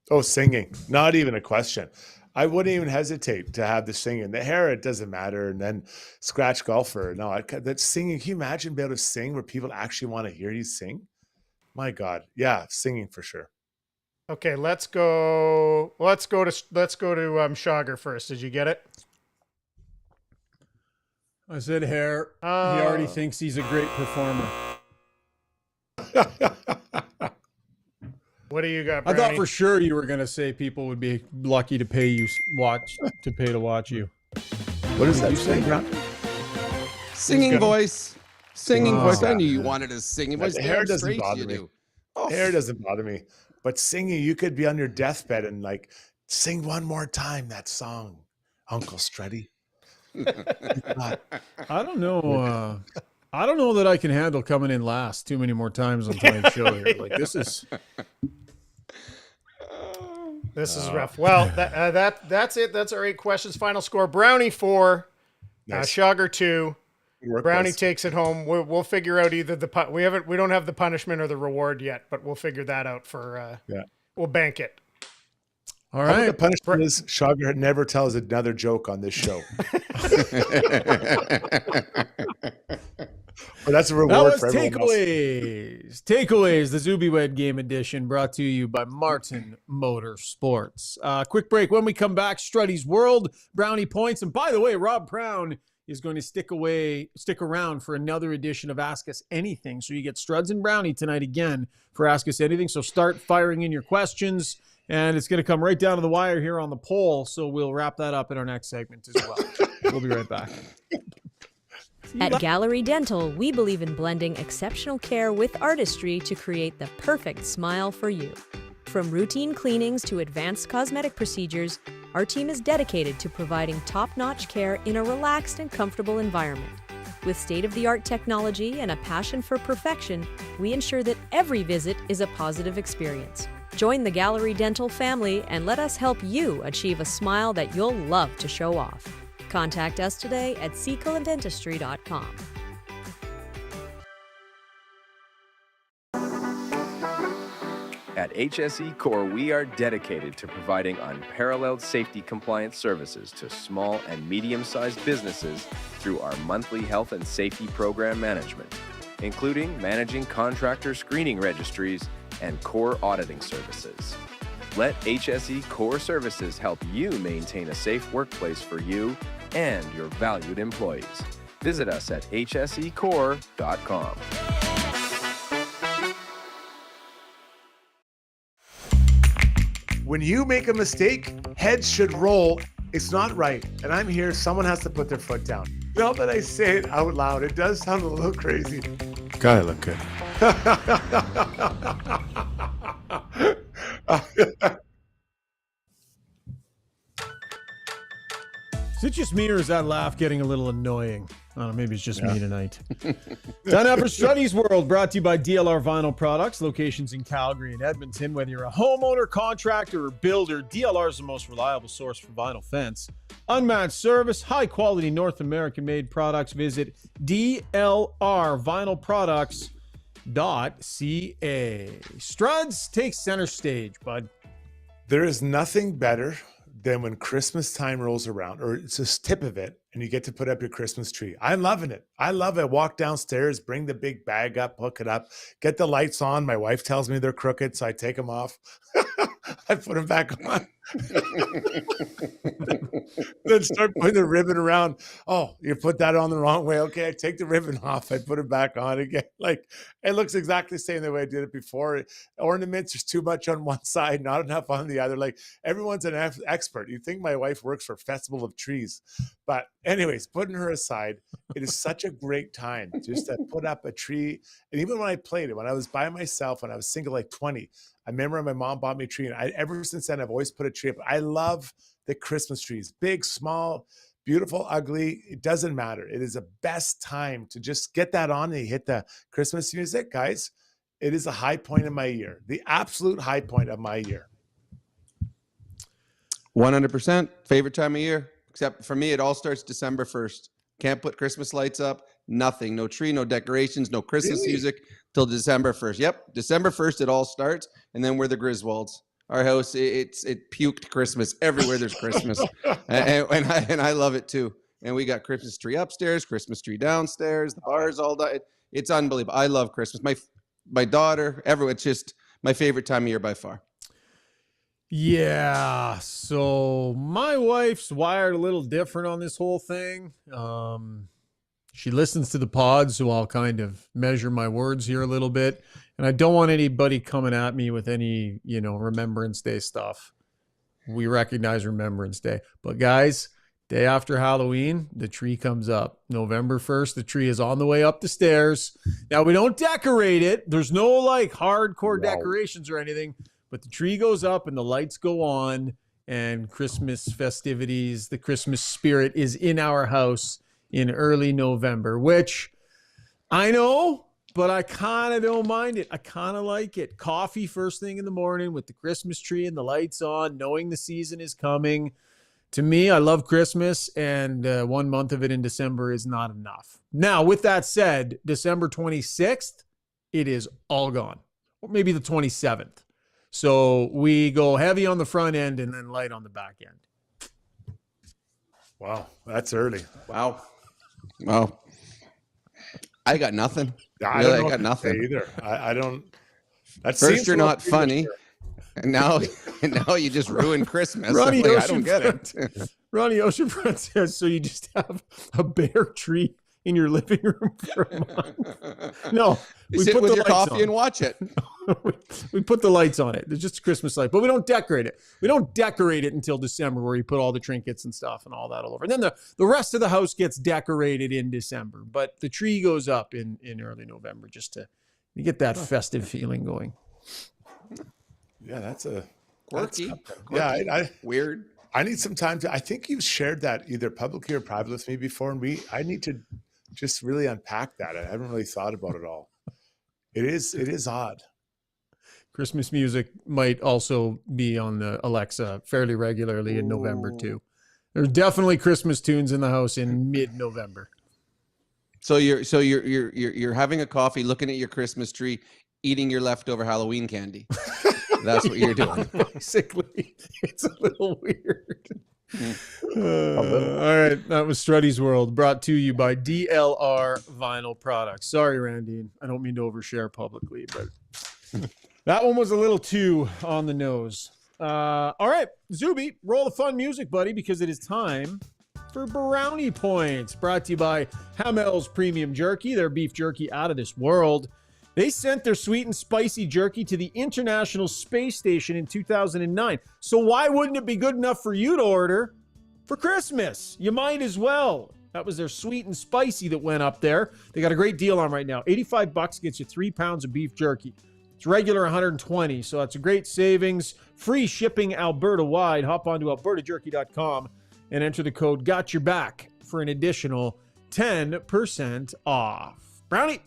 Oh, singing. Not even a question. I wouldn't even hesitate to have the singing. The hair, it doesn't matter. And then scratch golfer. No, that's singing. Can you imagine being able to sing where people actually want to hear you sing? My God. Yeah, singing for sure. Okay, let's go to Schauger first. Did you get it? I said hair. He already thinks he's a great performer. What do you got, I Brownie? thought for sure you were going to say people would be lucky to pay you to watch you. What is that you say, Brown? Singing voice. Singing Oh. voice. I knew you wanted a singing voice. The hair Damn doesn't straight bother you me. do. Oh, Hair doesn't bother me. But singing, you could be on your deathbed and like sing one more time that song, Uncle Strudy. I don't know. I don't know that I can handle coming in last too many more times on tonight's show here. Like this is. This is rough. Well, that's it. That's our 8 questions. Final score: Brownie 4, Nice. Sugar 2. Good work, Brownie guys. takes it home. We'll figure out either we don't have the punishment or the reward yet, but we'll figure that out for we'll bank it. All How about right. the punishment is Sugar never tells another joke on this show. Well, that's a That reward was for everyone else. Takeaways, the Zubie Wed Game Edition, brought to you by Martin Motorsports. Quick break. When we come back, Strudy's World, Brownie Points. And by the way, Rob Brown is going to stick around for another edition of Ask Us Anything. So you get Struds and Brownie tonight again for Ask Us Anything. So start firing in your questions. And it's going to come right down to the wire here on the poll. So we'll wrap that up in our next segment as well. We'll be right back. At Gallery Dental, we believe in blending exceptional care with artistry to create the perfect smile for you. From routine cleanings to advanced cosmetic procedures, our team is dedicated to providing top-notch care in a relaxed and comfortable environment. With state-of-the-art technology and a passion for perfection, we ensure that every visit is a positive experience. Join the Gallery Dental family and let us help you achieve a smile that you'll love to show off. Contact us today at secolandentistry.com. At HSE Core, we are dedicated to providing unparalleled safety compliance services to small and medium-sized businesses through our monthly health and safety program management, including managing contractor screening registries and core auditing services. Let HSE Core Services help you maintain a safe workplace for you and your valued employees. Visit us at hsecore.com. When you make a mistake, heads should roll. It's not right. And I'm here. Someone has to put their foot down. Now that I say it out loud, it does sound a little crazy. Gotta look good. Is it just me or is that laugh getting a little annoying? I don't know, maybe it's just me tonight. Time now for Strudy's World, brought to you by DLR Vinyl Products, locations in Calgary and Edmonton. Whether you're a homeowner, contractor, or builder, DLR is the most reliable source for vinyl fence. Unmatched service, high-quality North American-made products. Visit DLRvinylproducts.ca. Struds, take center stage, bud. There is nothing better than when Christmas time rolls around, or it's just tip of it, and you get to put up your Christmas tree. I'm loving it. I love it. Walk downstairs, bring the big bag up, hook it up, get the lights on. My wife tells me they're crooked, so I take them off. I put them back on. Then start putting the ribbon around. Oh, you put that on the wrong way. Okay, I take the ribbon off. I put it back on again. Like, it looks exactly the same the way I did it before. Ornaments, there's too much on one side, not enough on the other. Like, everyone's an expert. You think my wife works for Festival of Trees. But anyways, putting her aside, it is such a great time just to put up a tree. And even when I played it, when I was by myself, when I was single, like 20, I remember my mom bought me a tree, and ever since then, I've always put a tree up. I love the Christmas trees, big, small, beautiful, ugly. It doesn't matter. It is the best time to just get that on and you hit the Christmas music, guys. It is a high point of my year, the absolute high point of my year. 100% favorite time of year, except for me, it all starts December 1st. Can't put Christmas lights up, nothing, no tree, no decorations, no Christmas music till December 1st. Yep, December 1st, it all starts, and then we're the Griswolds. Our house, it puked Christmas everywhere. There's Christmas, and I love it too. And we got Christmas tree upstairs, Christmas tree downstairs. The bars all done. It's unbelievable. I love Christmas. My daughter, everyone. It's just my favorite time of year by far. Yeah, so my wife's wired a little different on this whole thing. She listens to the pod, so I'll kind of measure my words here a little bit. And I don't want anybody coming at me with any, Remembrance Day stuff. We recognize Remembrance Day. But guys, day after Halloween, the tree comes up. November 1st, the tree is on the way up the stairs. Now, we don't decorate it. There's no hardcore decorations or anything. But the tree goes up and the lights go on and Christmas festivities, the Christmas spirit is in our house in early November, which I know but I kind of don't mind it. I kind of like it. Coffee first thing in the morning with the Christmas tree and the lights on, knowing the season is coming. To me, I love Christmas, and 1 month of it in December is not enough. Now, with that said, December 26th, it is all gone. Or maybe the 27th. So we go heavy on the front end and then light on the back end. Wow, that's early. Wow. I got nothing. I got nothing either. I don't. That First, you're not funny, and now you just ruined Christmas. Ronnie I don't get it. Ronnie Oceanfront says, so you just have a bare tree in your living room for a month? No, we sit with your coffee and watch it. We put the lights on it. There's just a Christmas light, but we don't decorate it. We don't decorate it until December, where you put all the trinkets and stuff and all that all over. And then the rest of the house gets decorated in December, but the tree goes up in early November just to get that festive feeling going. Yeah, that's a quirky. Yeah, weird. I need some time I think you've shared that either publicly or privately with me before, and I need to just really unpack that. I haven't really thought about it all. It is odd. Christmas music might also be on the Alexa fairly regularly in November too. There's definitely Christmas tunes in the house in mid-November. So you're having a coffee, looking at your Christmas tree, eating your leftover Halloween candy. That's what you're doing. Basically, it's a little weird. All right, that was Strudy's World, brought to you by DLR Vinyl Products. Sorry, Randy, I don't mean to overshare publicly, but that one was a little too on the nose. All right, Zubie, roll the fun music, buddy, because it is time for Brownie Points, brought to you by Hamel's Premium Jerky, their beef jerky out of this world. They sent their sweet and spicy jerky to the International Space Station in 2009. So why wouldn't it be good enough for you to order for Christmas? You might as well. That was their sweet and spicy that went up there. They got a great deal on right now. $85 gets you 3 pounds of beef jerky. It's regular $120, so that's a great savings. Free shipping Alberta-wide. Hop onto albertajerky.com and enter the code GOTYOURBACK for an additional 10% off. Brownie.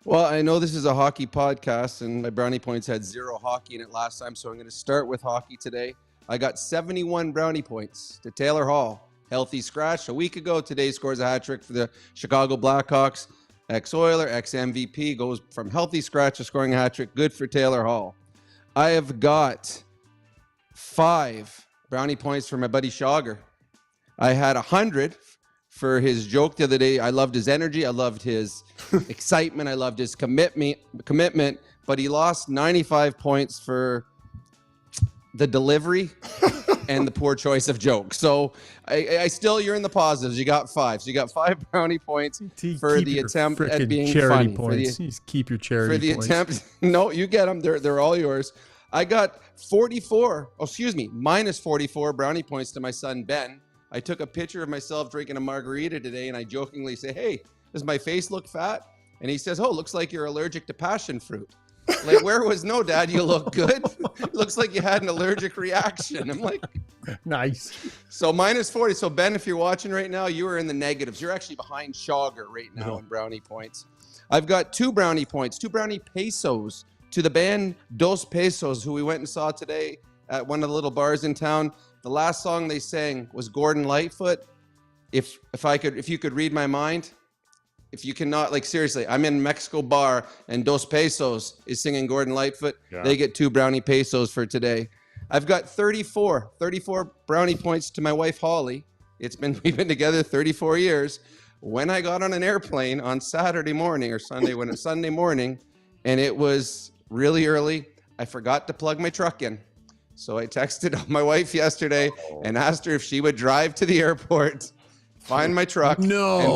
Well, I know this is a hockey podcast, and my Brownie Points had 0 hockey in it last time, so I'm going to start with hockey today. I got 71 Brownie Points to Taylor Hall. Healthy scratch a week ago. Today scores a hat trick for the Chicago Blackhawks. Ex-Oiler, ex-MVP, goes from healthy scratch to scoring a hat trick. Good for Taylor Hall. I have got 5 Brownie Points for my buddy Schauger. I had 100 for his joke the other day. I loved his energy. I loved his excitement. I loved his commitment. But he lost 95 points for the delivery and the poor choice of jokes. So I still, you're in the positives. You got 5. So you got 5 Brownie points for the attempt at being funny. Points. Keep your charity points. For the points. attempt. No, you get them. They're all yours. I got minus 44 Brownie points to my son, Ben. I took a picture of myself drinking a margarita today, and I jokingly say, hey, does my face look fat? And he says, oh, looks like you're allergic to passion fruit. Like, where was no, Dad, you look good. Looks like you had an allergic reaction. I'm like, nice. So minus 40. So, Ben, if you're watching right now, you are in the negatives. You're actually behind Schauger right now in Brownie points. I've got 2 Brownie points, 2 Brownie pesos to the band Dos Pesos, who we went and saw today at one of the little bars in town. The last song they sang was Gordon Lightfoot. If you could read my mind, if you cannot, like, seriously, I'm in Mexico bar and Dos Pesos is singing Gordon Lightfoot. Yeah. They get 2 Brownie pesos for today. I've got 34 Brownie points to my wife, Holly. We've been together 34 years. When I got on an airplane on Saturday morning or Sunday morning, and it was really early, I forgot to plug my truck in. So I texted my wife yesterday and asked her if she would drive to the airport, find my truck, and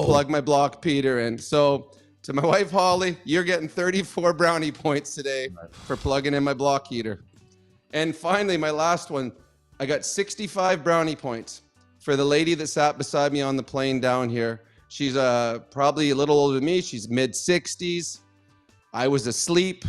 plug my block Peter in. So to my wife, Holly, you're getting 34 Brownie points today for plugging in my block heater. And finally, my last one, I got 65 Brownie points for the lady that sat beside me on the plane down here. She's probably a little older than me. She's mid-60s. I was asleep.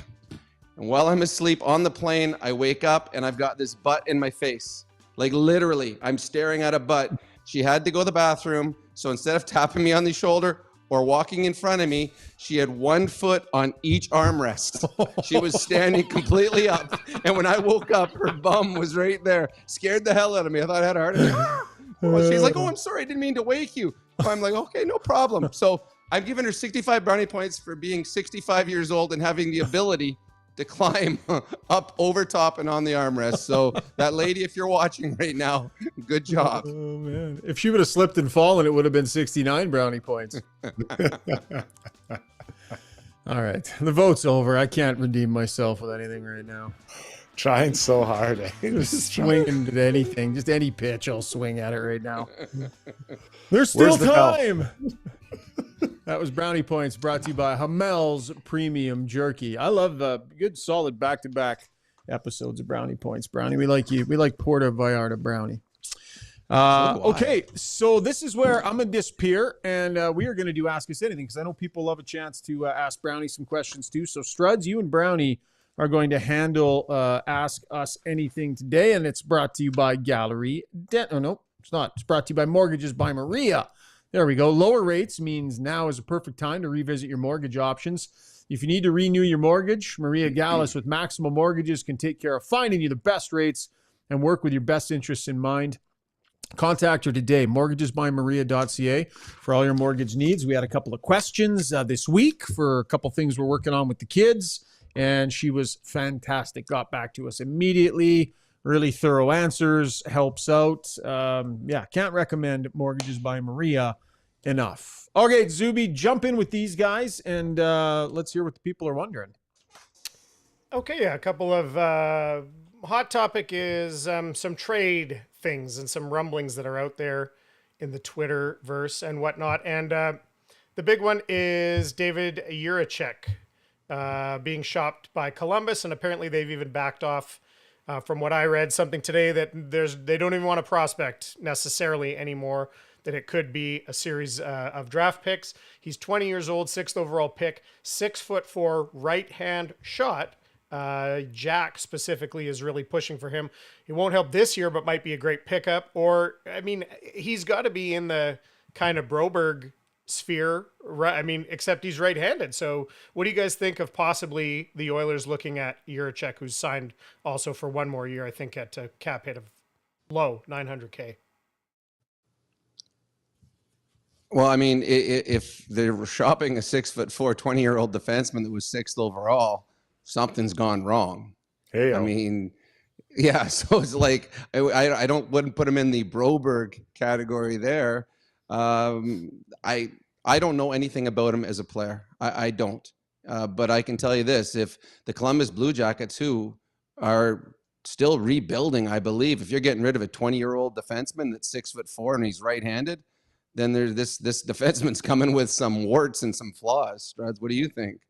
And while I'm asleep on the plane, I wake up and I've got this butt in my face. Like, literally, I'm staring at a butt. She had to go to the bathroom. So instead of tapping me on the shoulder, or walking in front of me, she had one foot on each armrest. She was standing completely up. And when I woke up, her bum was right there. Scared the hell out of me. I thought I had a heart attack. Well, she's like, oh, I'm sorry. I didn't mean to wake you. I'm like, okay, no problem. So I'm giving her 65 brownie points for being 65 years old and having the ability to climb up over top and on the armrest. So that lady, if you're watching right now, good job. Oh, man. If she would have slipped and fallen, it would have been 69 brownie points. All right. The vote's over. I can't redeem myself with anything right now. Trying so hard. Just swinging at anything. Just any pitch, I'll swing at it right now. There's still time. That was Brownie Points, brought to you by Hamel's Premium Jerky. I love the good, solid back-to-back episodes of Brownie Points. Brownie, we like you. We like Porta Vallarta Brownie. Okay, so this is where I'm going to disappear, and we are going to do Ask Us Anything, because I know people love a chance to ask Brownie some questions, too. So, Struds, you and Brownie are going to handle Ask Us Anything today, and it's brought to you by Gallery Dental. Oh, no, it's not. It's brought to you by Mortgages by Maria. There we go. Lower rates means now is a perfect time to revisit your mortgage options. If you need to renew your mortgage, Maria Gallus with Maximum Mortgages can take care of finding you the best rates and work with your best interests in mind. Contact her today, mortgagesbymaria.ca, for all your mortgage needs. We had a couple of questions this week for a couple things we're working on with the kids, and she was fantastic. Got back to us immediately. Really thorough answers, helps out. Can't recommend Mortgages by Maria enough. Okay, Zubie, jump in with these guys, and let's hear what the people are wondering. Okay, a couple of hot topic is some trade things and some rumblings that are out there in the Twitterverse and whatnot. And the big one is David Jiricek being shopped by Columbus, and apparently they've even backed off. From what I read, something today that they don't even want to prospect necessarily anymore, that it could be a series of draft picks. He's 20 years old, 6th overall pick, 6'4", right-hand shot. Jack specifically is really pushing for him. He won't help this year, but might be a great pickup. Or, I mean, he's got to be in the kind of Broberg sphere, right? I mean, except he's right-handed. So what do you guys think of possibly the Oilers looking at Jiricek, who's signed also for one more year, I think at a cap hit of low $900K? Well, I mean, if they're shopping a 6'4", 20-year-old defenseman that was 6th overall, something's gone wrong. Hey, I mean, yeah. So it's like I wouldn't put him in the Broberg category there. I don't know anything about him as a player. I don't. But I can tell you this: if the Columbus Blue Jackets, who are still rebuilding, I believe, if you're getting rid of a 20-year-old defenseman that's 6'4" and he's right-handed, then there's this defenseman's coming with some warts and some flaws. Struds, what do you think?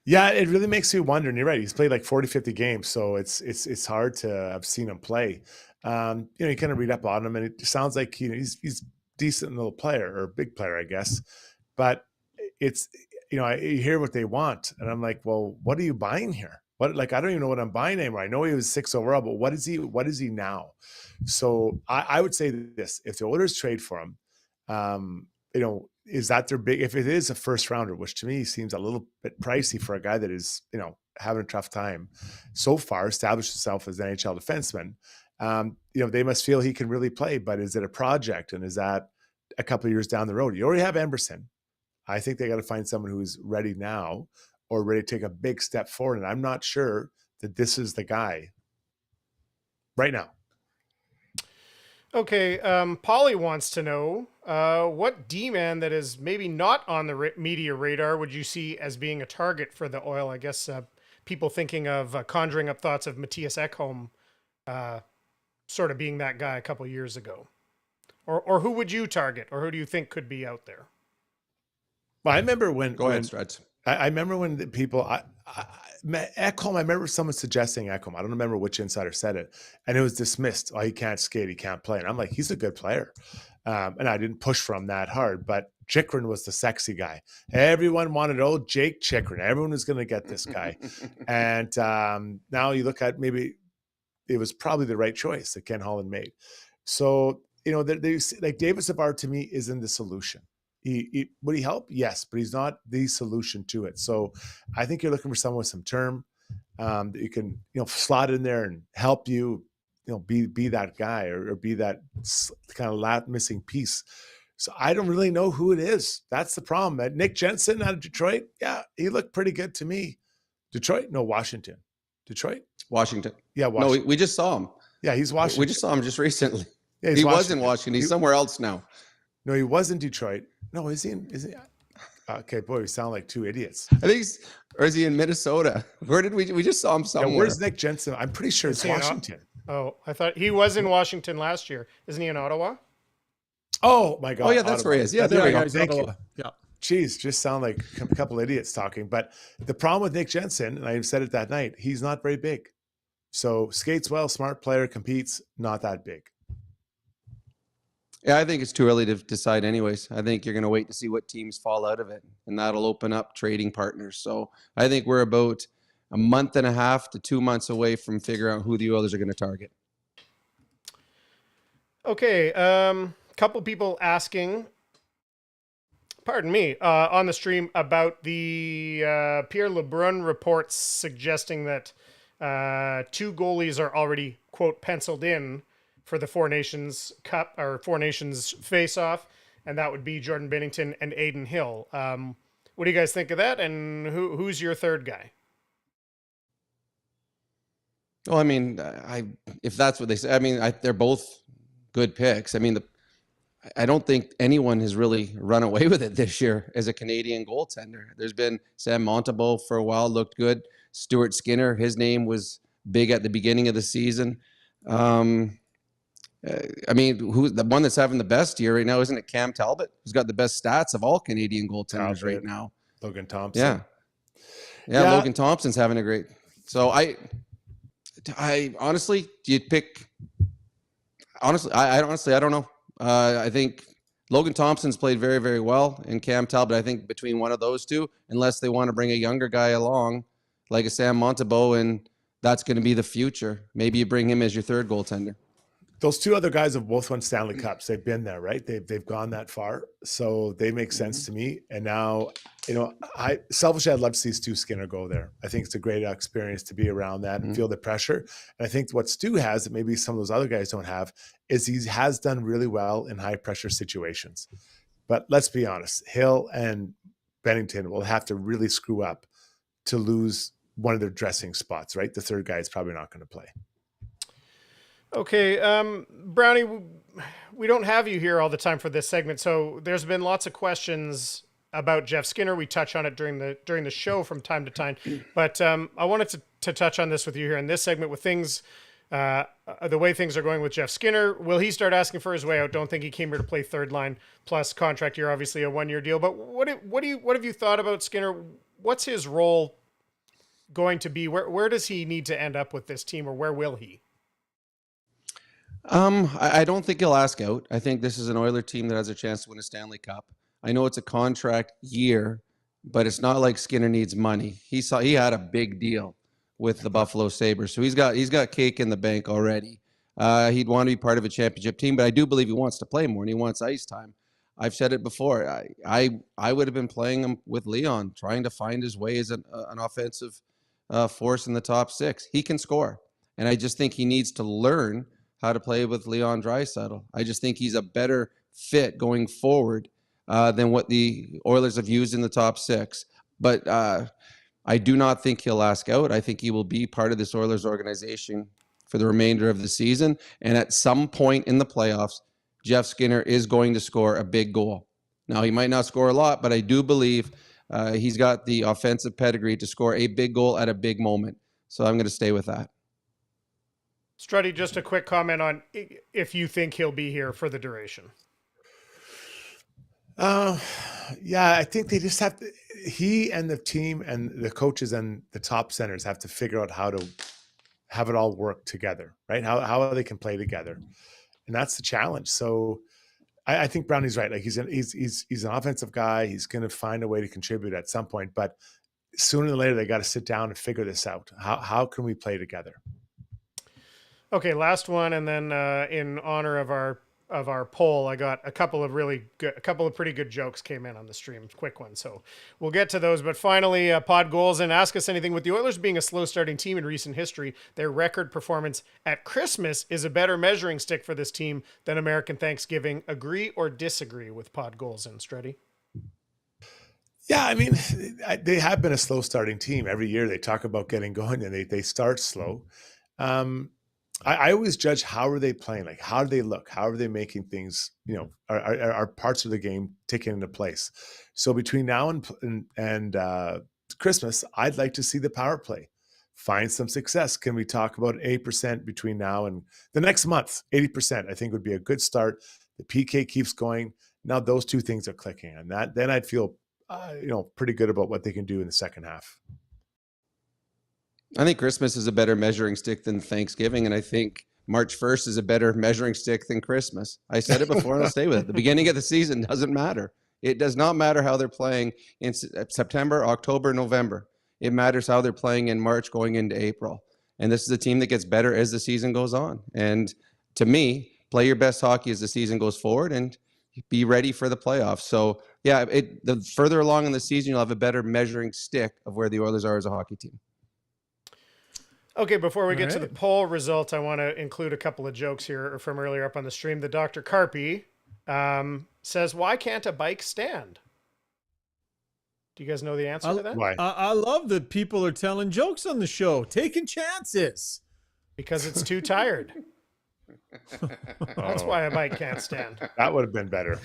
Yeah, it really makes you wonder. And you're right. He's played like 40, 50 games. So it's hard to have seen him play. You kind of read up on him, and it sounds like he's decent little player, or big player, I guess. But it's, I hear what they want. And I'm like, well, what are you buying here? I don't even know what I'm buying anymore. I know he was 6 overall, but what is he now? So I would say this: if the Oilers trade for him, is that their big, if it is a first rounder, which to me seems a little bit pricey for a guy that is, having a tough time so far, established himself as an NHL defenseman. They must feel he can really play, but is it a project? And is that a couple of years down the road? You already have Emberson. I think they got to find someone who's ready now or ready to take a big step forward. And I'm not sure that this is the guy right now. Okay, Polly wants to know what D-man that is maybe not on the media radar would you see as being a target for the Oil? I guess people thinking of conjuring up thoughts of Matthias Ekholm sort of being that guy a couple years ago. Or who would you target, or who do you think could be out there? Well, I remember when... Go ahead, Struds. I remember when the people... Ekholm, I remember someone suggesting Ekholm. I don't remember which insider said it. And it was dismissed. Oh, he can't skate. He can't play. And I'm like, he's a good player. And I didn't push for him that hard. But Chychrun was the sexy guy. Everyone wanted old Jake Chychrun. Everyone was going to get this guy. And now you look at, maybe it was probably the right choice that Ken Holland made. So, like David Savard to me isn't the solution. Would he help? Yes, but he's not the solution to it. So I think you're looking for someone with some term that you can, slot in there and help you, be that guy or be that kind of missing piece. So I don't really know who it is. That's the problem. Nick Jensen out of Detroit, yeah, he looked pretty good to me. Detroit? No, Washington. Detroit? Washington. Yeah, Washington. No, we just saw him. Yeah, he's Washington. We just saw him just recently. Yeah, he was in Washington. He's somewhere else now. No, he was in Detroit. No, is he? Okay, boy, we sound like two idiots. I think or is he in Minnesota? Where did we just saw him somewhere? Yeah, where's Nick Jensen? I'm pretty sure it's Washington. Oh, I thought he was in Washington last year. Isn't he in Ottawa? Oh my God. Oh yeah, that's Ottawa. where he is. Yeah, there we go. Thank you. Yeah. Jeez, just sound like a couple idiots talking. But the problem with Nick Jensen, and I said it that night, he's not very big. So skates well, smart player, competes, not that big. Yeah, I think it's too early to decide anyways. I think you're going to wait to see what teams fall out of it, and that'll open up trading partners. So I think we're about a month and a half to 2 months away from figuring out who the Oilers are going to target. Okay, couple people asking, pardon me, on the stream about the Pierre LeBrun reports suggesting that 2 goalies are already, quote, penciled in for the Four Nations Cup or Four Nations face-off, and that would be Jordan Binnington and Aiden Hill. What do you guys think of that, and who's your third guy? Well, I mean, if that's what they say, I mean, they're both good picks. I mean, I don't think anyone has really run away with it this year as a Canadian goaltender. There's been Sam Montembeault for a while, looked good. Stuart Skinner, his name was big at the beginning of the season. I mean, who's the one that's having the best year right now? Isn't it Cam Talbot, who's got the best stats of all Canadian goaltenders right now? Logan Thompson. Yeah. Logan Thompson's having a great. So I honestly, do you pick? Honestly, I don't know. I think Logan Thompson's played very, very well, and Cam Talbot. I think between one of those two, unless they want to bring a younger guy along, like a Sam Montembeault, and that's going to be the future. Maybe you bring him as your third goaltender. Those two other guys have both won Stanley Cups. They've been there, right? They've gone that far, so they make sense to me. And now, selfishly, I'd love to see Stu Skinner go there. I think it's a great experience to be around that and feel the pressure. And I think what Stu has that maybe some of those other guys don't have is he has done really well in high pressure situations. But let's be honest, Hill and Bennington will have to really screw up to lose one of their dressing spots, right? The third guy is probably not going to play. Okay, Brownie, we don't have you here all the time for this segment, so there's been lots of questions about Jeff Skinner. We touch on it during the show from time to time, but I wanted to touch on this with you here in this segment with things, the way things are going with Jeff Skinner. Will he start asking for his way out? Don't think he came here to play third line plus contract year, obviously a 1-year deal. But what have you thought about Skinner? What's his role going to be? Where does he need to end up with this team, or where will he? I don't think he'll ask out. I think this is an Oiler team that has a chance to win a Stanley Cup. I know it's a contract year, but it's not like Skinner needs money. He had a big deal with the Buffalo Sabres, so he's got cake in the bank already. He'd want to be part of a championship team, but I do believe he wants to play more and he wants ice time. I've said it before. I would have been playing him with Leon, trying to find his way as an offensive force in the top 6. He can score, and I just think he needs to learn how to play with Leon Draisaitl. I just think he's a better fit going forward than what the Oilers have used in the top 6. But I do not think he'll ask out. I think he will be part of this Oilers organization for the remainder of the season. And at some point in the playoffs, Jeff Skinner is going to score a big goal. Now, he might not score a lot, but I do believe he's got the offensive pedigree to score a big goal at a big moment. So I'm going to stay with that. Strudy, just a quick comment on if you think he'll be here for the duration. Yeah, I think they just have to, he and the team and the coaches and the top centers have to figure out how to have it all work together, right? How they can play together. And that's the challenge. So I think Brownie's right. Like he's an offensive guy. He's going to find a way to contribute at some point, but sooner than later, they got to sit down and figure this out. How can we play together? Okay, last one, and then in honor of our our poll, I got a couple of pretty good jokes came in on the stream, quick ones. So we'll get to those. But finally, Pod Goals and ask us anything. With the Oilers being a slow starting team in recent history, their record performance at Christmas is a better measuring stick for this team than American Thanksgiving. Agree or disagree with Pod Goals and Strudy? Yeah, I mean, they have been a slow starting team. Every year they talk about getting going and they start slow. I always judge how are they playing, like how do they look, how are they making things, are parts of the game taken into place. So between now and Christmas, I'd like to see the power play find some success. Can we talk about 8% between now and the next month? 80% I think would be a good start. The PK keeps going. Now those two things are clicking, and then I'd feel pretty good about what they can do in the second half. I think Christmas is a better measuring stick than Thanksgiving, and I think March 1st is a better measuring stick than Christmas. I said it before, and I'll stay with it. The beginning of the season doesn't matter. It does not matter how they're playing in September, October, November. It matters how they're playing in March going into April. And this is a team that gets better as the season goes on. And to me, play your best hockey as the season goes forward and be ready for the playoffs. So, yeah, the further along in the season, you'll have a better measuring stick of where the Oilers are as a hockey team. Okay, before we get to the poll results, I want to include a couple of jokes here from earlier up on the stream. The Dr. Carpy says, why can't a bike stand? Do you guys know the answer to that? Why? I love that people are telling jokes on the show, taking chances. Because it's too tired. That's why a bike can't stand. That would have been better.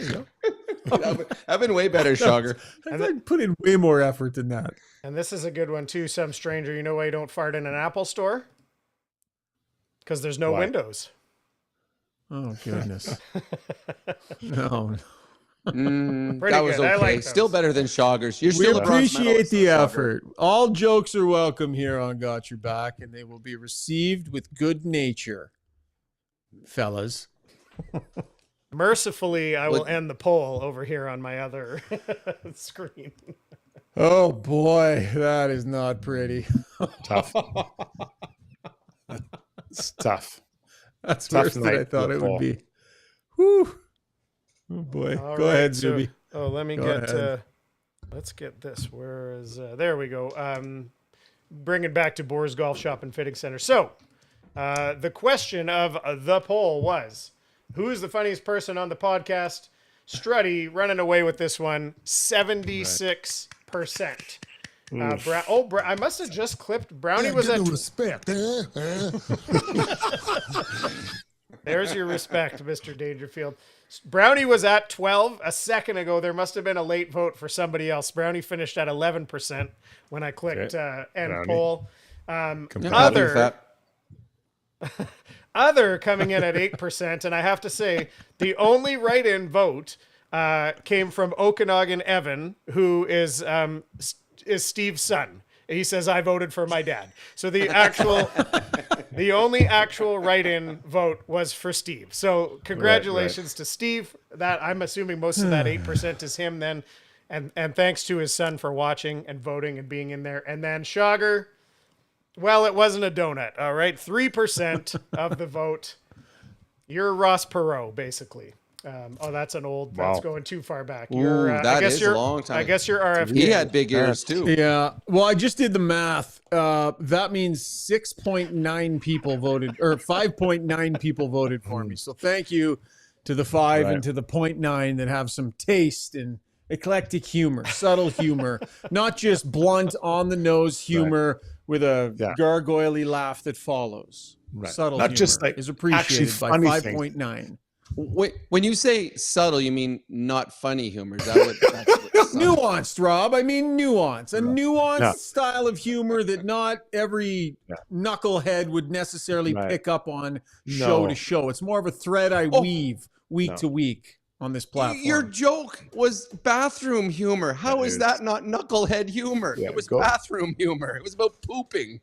I've been way better, Shogger. I put in way more effort than that. And this is a good one too. Some stranger, you know why you don't fart in an Apple store? Because there's no windows. Oh, goodness. No. That was okay. Like still better than Shogger's. We appreciate the effort. All jokes are welcome here on Got Your Back, and they will be received with good nature, fellas. Mercifully, I will end the poll over here on my other screen. Oh, boy. That is not pretty. Tough. It's tough. That's worse than I thought it would be. Whew. Oh, boy. Go ahead, Zubie. Let me let's get this. Where is, there we go. Bring it back to Boers Golf Shop and Fitting Center. So, the question of the poll was, who is the funniest person on the podcast? Strudy running away with this one, 76%. I must have just clipped. Brownie was at respect. There's your respect, Mr. Dangerfield. Brownie was at 12 a second ago. There must have been a late vote for somebody else. Brownie finished at 11% when I clicked end poll. Other coming in at 8%, and I have to say the only write-in vote came from Okanagan Evan, who is Steve's son. He says, I voted for my dad. So the only actual write-in vote was for Steve. So congratulations to Steve. That I'm assuming most of that 8% is him then. And thanks to his son for watching and voting and being in there. And then Shogger, well, it wasn't a donut. All right. 3% of the vote. You're Ross Perot, basically. That's an old. That's going too far back. That is a long time. I guess you're RFK. He had big ears too. Yeah. Well, I just did the math. That means 6.9 people voted, or 5.9 people voted for me. So thank you to the 5 and to the 0.9 that have some taste and eclectic humor, subtle humor, not just blunt on the nose humor with a gargoyle-y laugh that follows. Right. Subtle not humor just like is appreciated by 5.9. When you say subtle, you mean not funny humor. Is that what that's nuanced, Rob? I mean nuance. A nuanced style of humor that not every knucklehead would necessarily pick up on show to show. It's more of a thread I weave week to week on this platform. Your joke was bathroom humor. How is that not knucklehead humor? It was bathroom humor. It was about pooping.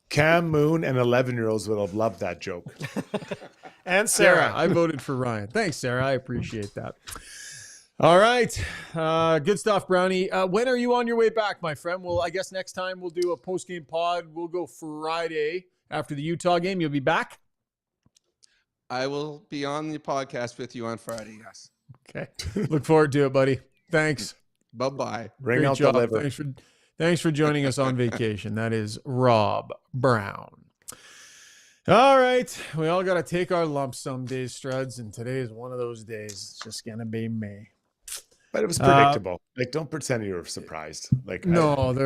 Cam Moon and 11-year-olds would have loved that joke. And Sarah. I voted for Ryan. Thanks, Sarah. I appreciate that. All right. Good stuff, Brownie. When are you on your way back, my friend? Well, I guess next time we'll do a post-game pod. We'll go Friday after the Utah game. You'll be back? I will be on the podcast with you on Friday. Yes. Okay. Look forward to it, buddy. Thanks. Bye-bye. Bring Great out job. the liver. Thanks for joining us on vacation. That is Rob Brown. All right. We all got to take our lumps some days, Struds, and today is one of those days. It's just going to be me. But it was predictable. Don't pretend you were surprised. There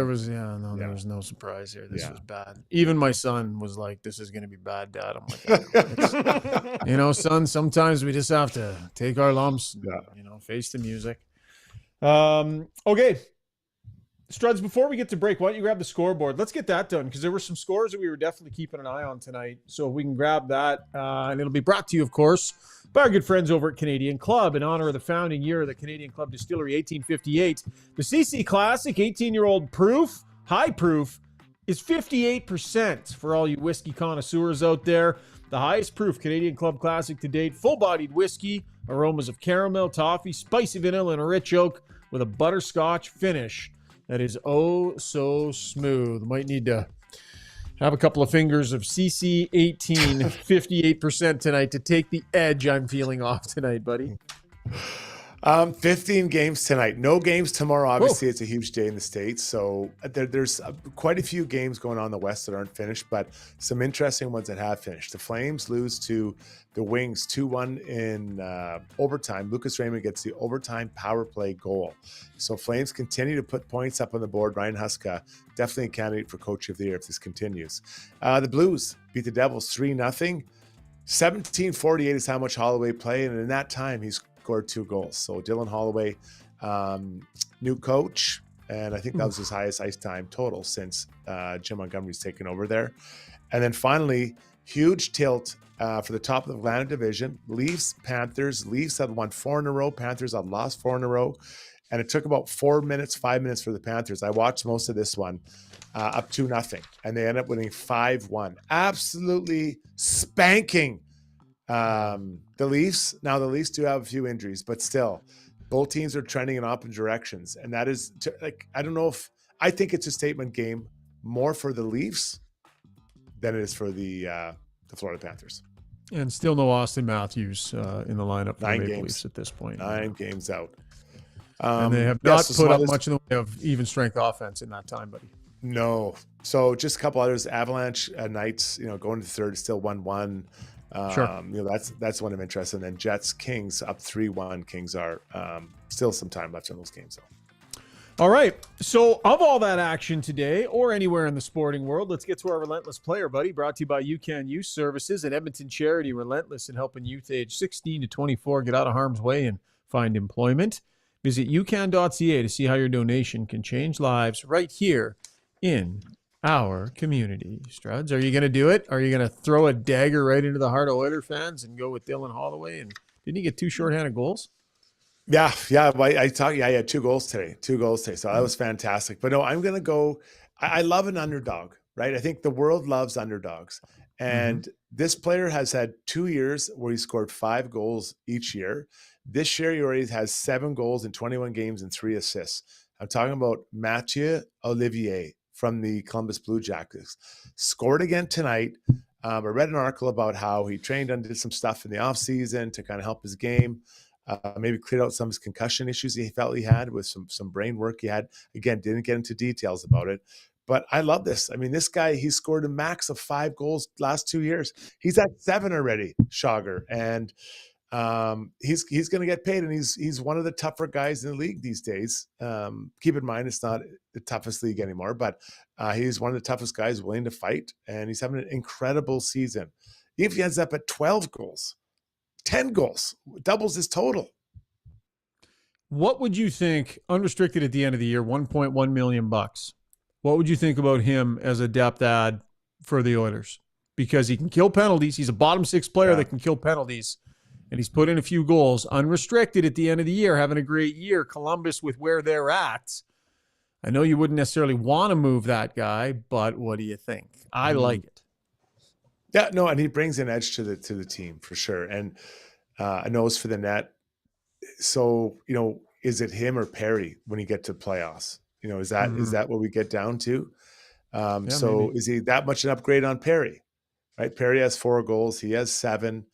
was no surprise here. This was bad. Even my son was like, "This is going to be bad, Dad." I'm like, son, sometimes we just have to take our lumps, and, face the music. Okay. Struds, before we get to break, why don't you grab the scoreboard? Let's get that done because there were some scores that we were definitely keeping an eye on tonight. So if we can grab that, and it'll be brought to you, of course, by our good friends over at Canadian Club in honor of the founding year of the Canadian Club Distillery, 1858. The CC Classic 18-year-old proof, high proof, is 58% for all you whiskey connoisseurs out there. The highest proof Canadian Club Classic to date, full-bodied whiskey, aromas of caramel, toffee, spicy vanilla, and a rich oak with a butterscotch finish. That is so smooth. Might need to have a couple of fingers of CC 18, 58% tonight to take the edge I'm feeling off tonight, buddy. 15 games tonight. No games tomorrow. Obviously, It's a huge day in the States. So there's quite a few games going on in the West that aren't finished, but some interesting ones that have finished. The Flames lose to the Wings 2-1 in overtime. Lucas Raymond gets the overtime power play goal. So Flames continue to put points up on the board. Ryan Huska, definitely a candidate for Coach of the Year if this continues. The Blues beat the Devils 3-0. 17:48 is how much Holloway played, and in that time, he's scored 2 goals. So Dylan Holloway, new coach, and I think that was his highest ice time total since Jim Montgomery's taken over there. And then finally, huge tilt for the top of the Atlantic Division. Leafs, Panthers. Leafs have won 4 in a row. Panthers have lost 4 in a row. And it took about 5 minutes for the Panthers. I watched most of this one, up 2-0. And they end up winning 5-1. Absolutely spanking the Leafs. Now the Leafs do have a few injuries, but still, both teams are trending in opposite directions, and that is I think it's a statement game more for the Leafs than it is for the Florida Panthers. And still no Austin Matthews in the lineup for 9 Maple games. Leafs at this point. 9 games out, and they have not put up much in the way of even strength offense in that time, buddy. No. So just a couple others. Avalanche Knights, going to the third, still 1-1. Sure. That's one of interest. And then Jets Kings up 3-1. Kings are still some time left in those games though. All right. So of all that action today or anywhere in the sporting world, let's get to our Relentless Player, buddy. Brought to you by UCAN Youth Services and Edmonton Charity, relentless in helping youth age 16 to 24 get out of harm's way and find employment. Visit ucan.ca to see how your donation can change lives right here in our community. Struds, are you going to do it? Are you going to throw a dagger right into the heart of Oiler fans and go with Dylan Holloway? And didn't he get 2 shorthanded goals? Yeah. I had 2 goals today. So that was fantastic. But no, I'm going to go. I love an underdog, right? I think the world loves underdogs. And this player has had 2 years where he scored 5 goals each year. This year, he already has 7 goals in 21 games and 3 assists. I'm talking about Mathieu Olivier from the Columbus Blue Jackets. Scored again tonight. I read an article about how he trained and did some stuff in the offseason to kind of help his game. Maybe cleared out some of his concussion issues he felt he had with some brain work he had. Again, didn't get into details about it. But I love this. I mean, this guy, he scored a max of 5 goals last 2 years. He's at 7 already, Schauger. And he's going to get paid, and he's one of the tougher guys in the league these days. Keep in mind, it's not the toughest league anymore, but he's one of the toughest guys willing to fight, and he's having an incredible season. If he ends up at 12 goals, 10 goals, doubles his total. What would you think, unrestricted at the end of the year, $1.1 million? What would you think about him as a depth add for the Oilers? Because he can kill penalties. He's a bottom 6 player that can kill penalties. And he's put in a few goals, unrestricted at the end of the year, having a great year. Columbus with where they're at. I know you wouldn't necessarily want to move that guy, but what do you think? I like it. Yeah, no, and he brings an edge to the team for sure, and a nose for the net. So is it him or Perry when you get to playoffs? Is that what we get down to? So maybe. Is he that much an upgrade on Perry? Right, Perry has 4 goals. He has 7.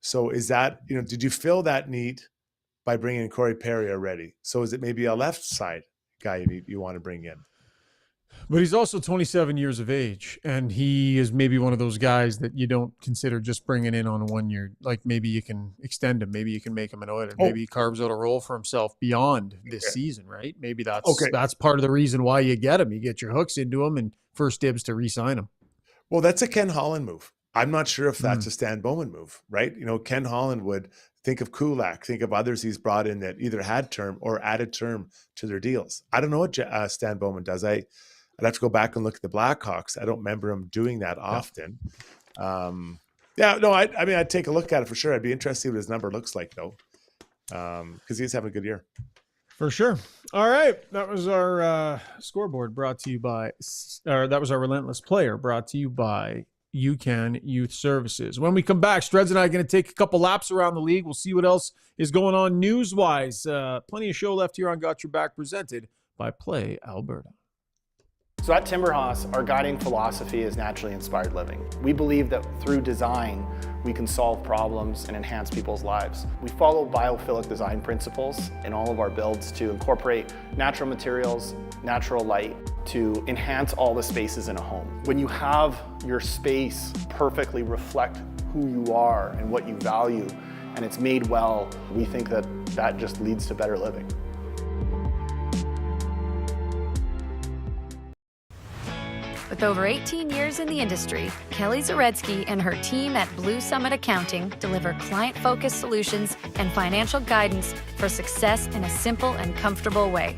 So is that, did you fill that need by bringing in Corey Perry already? So is it maybe a left side guy you want to bring in? But he's also 27 years of age, and he is maybe one of those guys that you don't consider just bringing in on 1 year. Like maybe you can extend him. Maybe you can make him an Oiler. Maybe he carves out a role for himself beyond this season, right? Maybe that's part of the reason why you get him. You get your hooks into him and first dibs to re-sign him. Well, that's a Ken Holland move. I'm not sure if that's a Stan Bowman move, right? Ken Holland would think of Kulak, think of others he's brought in that either had term or added term to their deals. I don't know what Stan Bowman does. I'd have to go back and look at the Blackhawks. I don't remember him doing that often. I'd take a look at it for sure. I'd be interested what his number looks like, though, because he's having a good year. For sure. All right. That was our scoreboard brought to you by, or that was our Relentless Player brought to you by UCAN Youth Services. When we come back, Streds and I are going to take a couple laps around the league. We'll see what else is going on news-wise. Plenty of show left here on Got Your Back, presented by Play Alberta. So at Timberhouse, our guiding philosophy is naturally inspired living. We believe that through design, we can solve problems and enhance people's lives. We follow biophilic design principles in all of our builds to incorporate natural materials, natural light, to enhance all the spaces in a home. When you have your space perfectly reflect who you are and what you value, and it's made well, we think that that just leads to better living. With over 18 years in the industry, Kelly Zaretsky and her team at Blue Summit Accounting deliver client-focused solutions and financial guidance for success in a simple and comfortable way.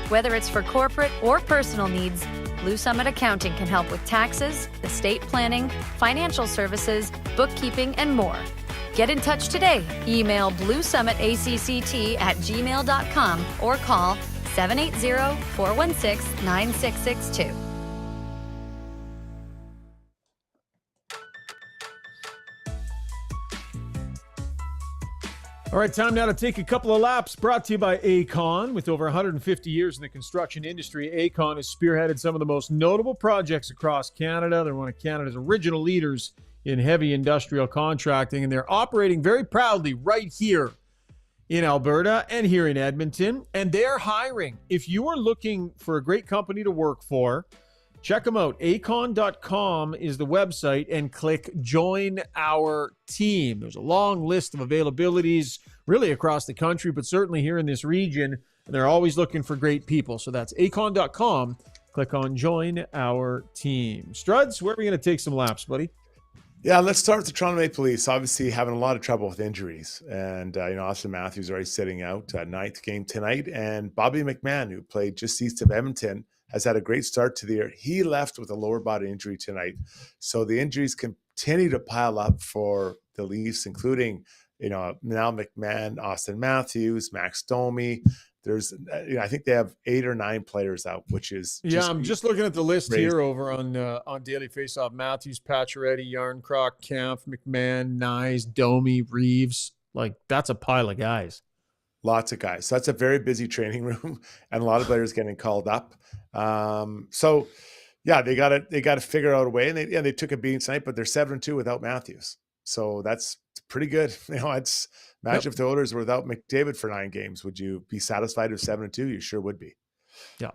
Whether it's for corporate or personal needs, Blue Summit Accounting can help with taxes, estate planning, financial services, bookkeeping, and more. Get in touch today. Email bluesummitacct@gmail.com or call 780-416-9662. All right, time now to take a couple of laps, brought to you by Acon. With over 150 years in the construction industry, Acon has spearheaded some of the most notable projects across Canada. They're one of Canada's original leaders in heavy industrial contracting, and they're operating very proudly right here in Alberta and here in Edmonton, and they're hiring. If you are looking for a great company to work for, check them out. Acon.com is the website, and click Join Our Team. There's a long list of availabilities really across the country, but certainly here in this region, and they're always looking for great people. So that's Acon.com. Click on Join Our Team. Struds, where are we going to take some laps, buddy? Yeah, let's start with the Toronto Maple Leafs. Obviously having a lot of trouble with injuries. And, Austin Matthews already sitting out, ninth game tonight. And Bobby McMahon, who played just east of Edmonton, has had a great start to the year. He left with a lower body injury tonight. So the injuries continue to pile up for the Leafs, including, now McMahon, Austin Matthews, Max Domi. There's, I think they have 8 or 9 players out, which is I'm just looking at the list here over on Daily Faceoff. Matthews, Pacioretty, Yarncroc, Kampf, McMahon, Nyes, Domi, Reeves. Like, that's a pile of guys. Lots of guys. So that's a very busy training room, and a lot of players getting called up. So yeah, they got to figure out a way, and they took a beating tonight, but they're 7-2 without Matthews. So that's pretty good. It's imagine if the Oilers were without McDavid for 9 games. Would you be satisfied with 7-2? You sure would be. Yeah.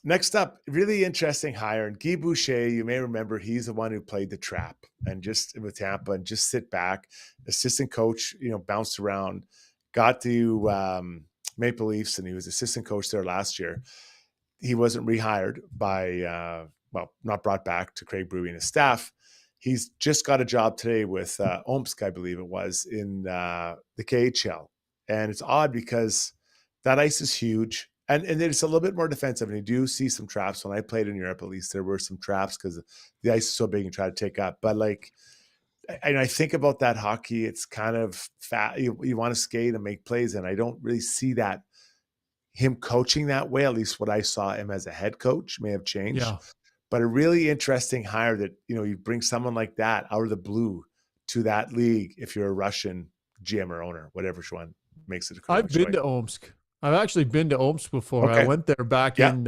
Next up, really interesting hire. And Guy Boucher, you may remember, he's the one who played the trap and just with Tampa and just sit back. Assistant coach, bounced around, got to Maple Leafs, and he was assistant coach there last year. He wasn't rehired by, not brought back to Craig Bruey and his staff. He's just got a job today with Omsk, I believe it was, in the KHL. And it's odd because that ice is huge. And it's a little bit more defensive. And you do see some traps. When I played in Europe, at least, there were some traps because the ice is so big and try to take up. But and I think about that hockey, it's kind of fat. You want to skate and make plays. And I don't really see that him coaching that way. At least what I saw him as a head coach may have changed. Yeah. But a really interesting hire that, you bring someone like that out of the blue to that league if you're a Russian GM or owner, whatever one makes it. I've been to Omsk. I've actually been to Omsk before. Okay. I went there back in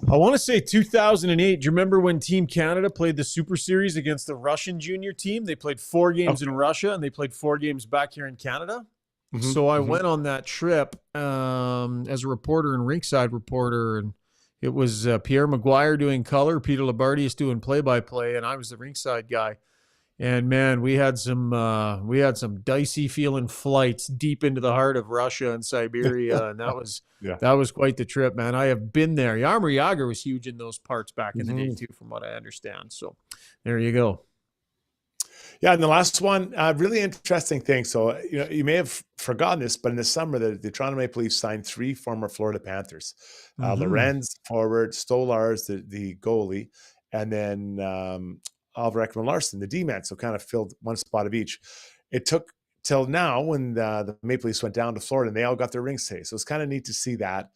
I want to say 2008. Do you remember when Team Canada played the Super Series against the Russian junior team? They played 4 games in Russia and they played 4 games back here in Canada. So I went on that trip as a reporter and rinkside reporter, and it was Pierre Maguire doing color, Peter Labardius doing play-by-play, and I was the rinkside guy. And man, we had some dicey feeling flights deep into the heart of Russia and Siberia, and that was quite the trip, man. I have been there. Jaromir Jagr was huge in those parts back in the day too, from what I understand. So there you go. Yeah, and the last one, really interesting thing. So you may have forgotten this, but in the summer, the Toronto Maple Leafs signed 3 former Florida Panthers: Lorenz, forward; Stolars, the goalie, and then Oliver Ekman-Larsson, the D-man, so kind of filled one spot of each. It took till now when the Maple Leafs went down to Florida and they all got their rings today. So it's kind of neat to see that.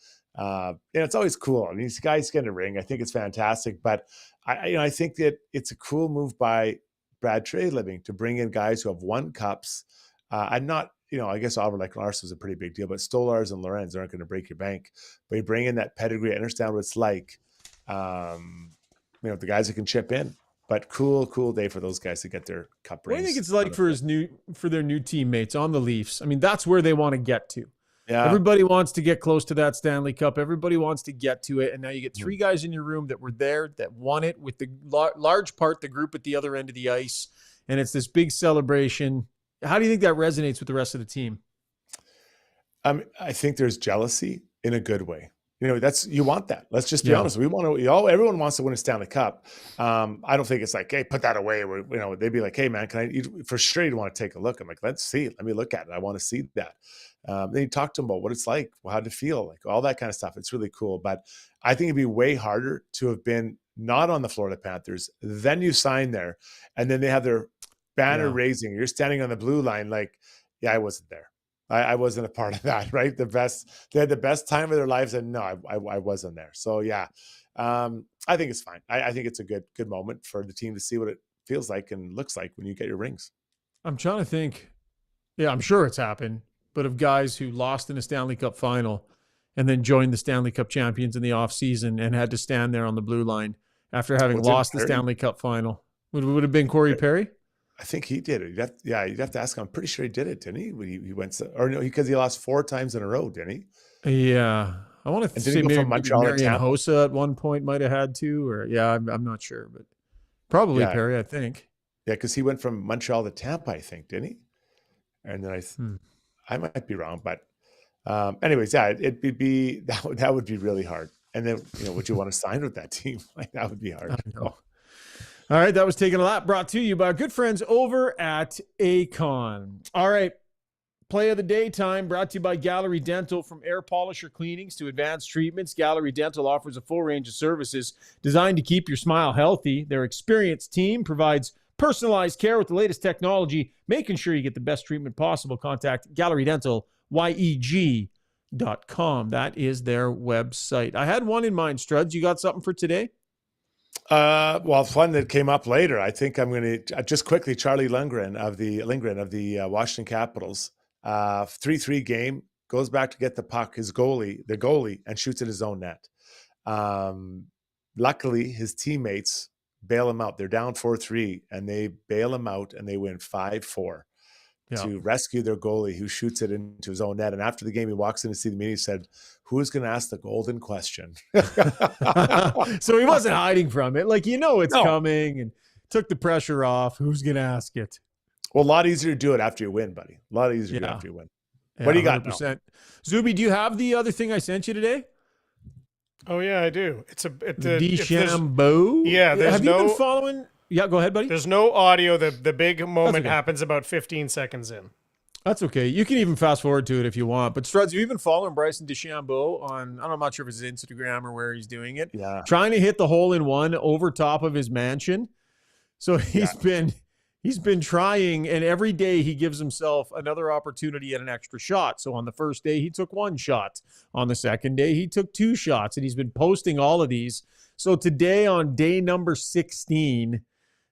It's always cool. I mean, these guys get a ring. I think it's fantastic. But I think that it's a cool move by Brad Treliving to bring in guys who have won cups. I'm not, I guess Oliver Ekman-Larsson was a pretty big deal, but Stolars and Lorenz aren't going to break your bank. But you bring in that pedigree, understand what it's like. The guys that can chip in. But cool day for those guys to get their cup rings. What do you think it's like for their new teammates on the Leafs? I mean, that's where they want to get to. Yeah. Everybody wants to get close to that Stanley Cup. Everybody wants to get to it. And now you get 3 guys in your room that were there, that won it with the large part, the group at the other end of the ice. And it's this big celebration. How do you think that resonates with the rest of the team? I think there's jealousy in a good way. You want that. Let's just be honest. Everyone wants to win a Stanley Cup. I don't think it's like, hey, put that away. They'd be like, hey man, for sure you'd want to take a look. I'm like, let's see it. Let me look at it. I want to see that. Then you talk to them about what it's like, how to feel, like all that kind of stuff. It's really cool. But I think it'd be way harder to have been not on the Florida Panthers. Then you sign there and then they have their banner raising. You're standing on the blue line. Like, I wasn't there. I wasn't a part of that, right? They had the best time of their lives, and no, I wasn't there. So I think it's fine. I think it's a good moment for the team to see what it feels like and looks like when you get your rings. I'm trying to think. Yeah, I'm sure it's happened, but of guys who lost in a Stanley Cup final and then joined the Stanley Cup champions in the offseason and had to stand there on the blue line after having lost the Stanley Cup final. Would have been Corey Perry? I think he did it. You'd have to ask him. I'm pretty sure he did it, didn't he? He went because he lost 4 times in a row, didn't he? Yeah, I want to say maybe Marian Hossa at one point might have had to, or I'm not sure, but probably Perry, I think. Yeah, because he went from Montreal to Tampa, I think, didn't he? And then I might be wrong, but anyways, it'd be that would be really hard. And then would you want to sign with that team? Like that would be hard. I know. All right, that was Taking a Lap, brought to you by our good friends over at Acon. All right, play of the day time, brought to you by Gallery Dental. From air polisher cleanings to advanced treatments, Gallery Dental offers a full range of services designed to keep your smile healthy. Their experienced team provides personalized care with the latest technology, making sure you get the best treatment possible. Contact Gallery Dental, YEG.com. That is their website. I had one in mind, Struds. You got something for today? Well, one that came up later. I think I'm going to just quickly. Charlie Lindgren of the Washington Capitals, 3-3 game, goes back to get the puck. The goalie, and shoots in his own net. Luckily, his teammates bail him out. They're down 4-3, and they bail him out, and they win 5-4 to rescue their goalie, who shoots it into his own net. And after the game, he walks in to see the media. He said, "Who is going to ask the golden question?" So he wasn't hiding from it. Like, it's coming, and took the pressure off. Who's going to ask it? Well, a lot easier to do it after you win, buddy. A lot easier to do it after you win. What do you got? 100%. Zubie, do you have the other thing I sent you today? Oh yeah, I do. It's DeChambeau. Yeah, have you been following? Yeah, go ahead, buddy. There's no audio. The big moment happens about 15 seconds in. That's okay. You can even fast forward to it if you want. But Struds, you've been following Bryson DeChambeau on, I'm not sure if it's his Instagram or where he's doing it. Yeah. Trying to hit the hole-in-one over top of his mansion. So he's been trying, and every day he gives himself another opportunity at an extra shot. So on the first day, he took 1 shot. On the second day, he took 2 shots, and he's been posting all of these. So today, on day number 16,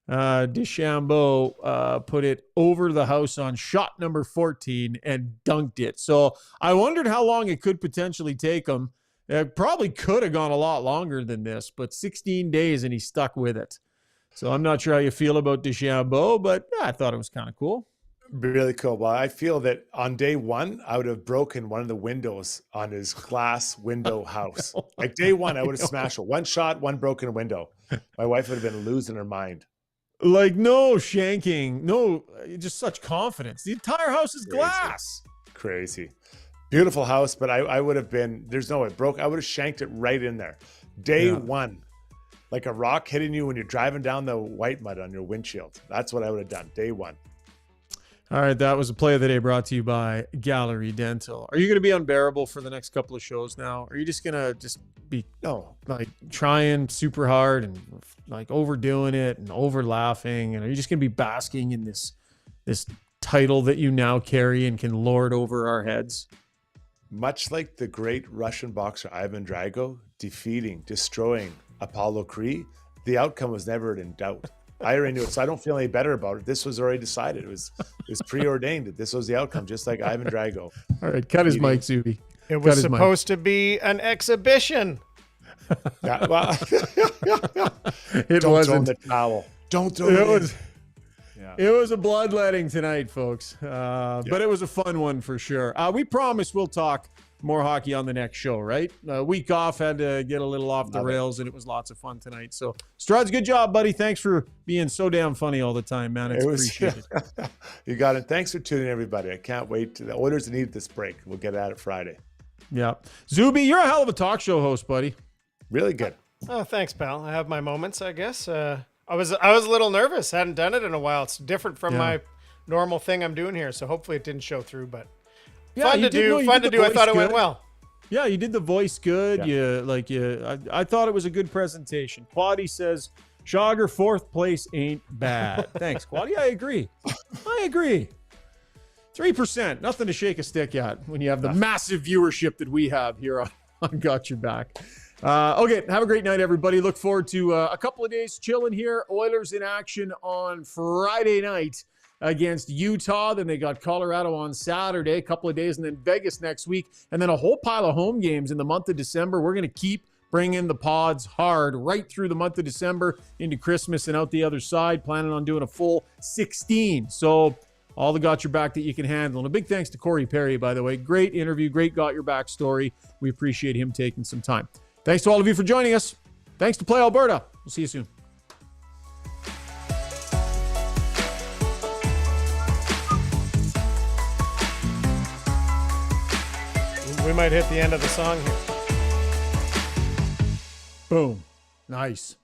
DeChambeau put it over the house on shot number 14 and dunked it. So I wondered how long it could potentially take him. It probably could have gone a lot longer than this, but 16 days and he stuck with it. So I'm not sure how you feel about DeChambeau, but yeah, I thought it was kind of cool. Really cool. Well, I feel that on day one, I would have broken one of the windows on his glass window house. Like day one, I would have smashed it. One shot, one broken window. My wife would have been losing her mind. Like no shanking, no, just such confidence. The entire house is glass. Crazy. Beautiful house, but I would have been, there's no way it broke. I would have shanked it right in there. Day one, like a rock hitting you when you're driving down the white mud on your windshield. That's what I would have done. Day one. All right, that was a play of the day brought to you by Gallery Dental. Are you going to be unbearable for the next couple of shows now? Are you just going to be like trying super hard and like overdoing it and over laughing? And are you just going to be basking in this title that you now carry and can lord over our heads? Much like the great Russian boxer Ivan Drago destroying Apollo Creed, the outcome was never in doubt. I already knew it, so I don't feel any better about it. This was already decided. It was preordained that this was the outcome, just like Ivan Drago. All right, cut his mic, Zubie. It was supposed to be an exhibition. Yeah, well, it don't wasn't. throw the towel. Don't throw it in. It was a bloodletting tonight, folks. But it was a fun one for sure. We promise we'll talk more hockey on the next show, right? Week off, had to get a little off the rails, and it was lots of fun tonight. So, Struds, good job, buddy. Thanks for being so damn funny all the time, man. It's appreciated. You got it. Thanks for tuning in, everybody. I can't wait. The Oilers need this break. We'll get at it Friday. Yeah. Zubie, you're a hell of a talk show host, buddy. Really good. Oh, thanks, pal. I have my moments, I guess. I was a little nervous. Hadn't done it in a while. It's different from my normal thing I'm doing here. So hopefully it didn't show through, but fun to do. I thought it went well. Yeah, you did the voice good. I thought it was a good presentation. Quaddy says, Jogger, 4th place ain't bad. Thanks, Quaddy. I agree. 3%. Nothing to shake a stick at when you have the massive viewership that we have here on Got Your Back. Okay, have a great night, everybody. Look forward to a couple of days chilling here. Oilers in action on Friday night against Utah. Then they got Colorado on Saturday, a couple of days, and then Vegas next week. And then a whole pile of home games in the month of December. We're going to keep bringing the pods hard right through the month of December into Christmas and out the other side. Planning on doing a full 16. So all the Got Your Back that you can handle. And a big thanks to Corey Perry, by the way. Great interview, great Got Your Back story. We appreciate him taking some time. Thanks to all of you for joining us. Thanks to Play Alberta. We'll see you soon. We might hit the end of the song here. Boom. Nice.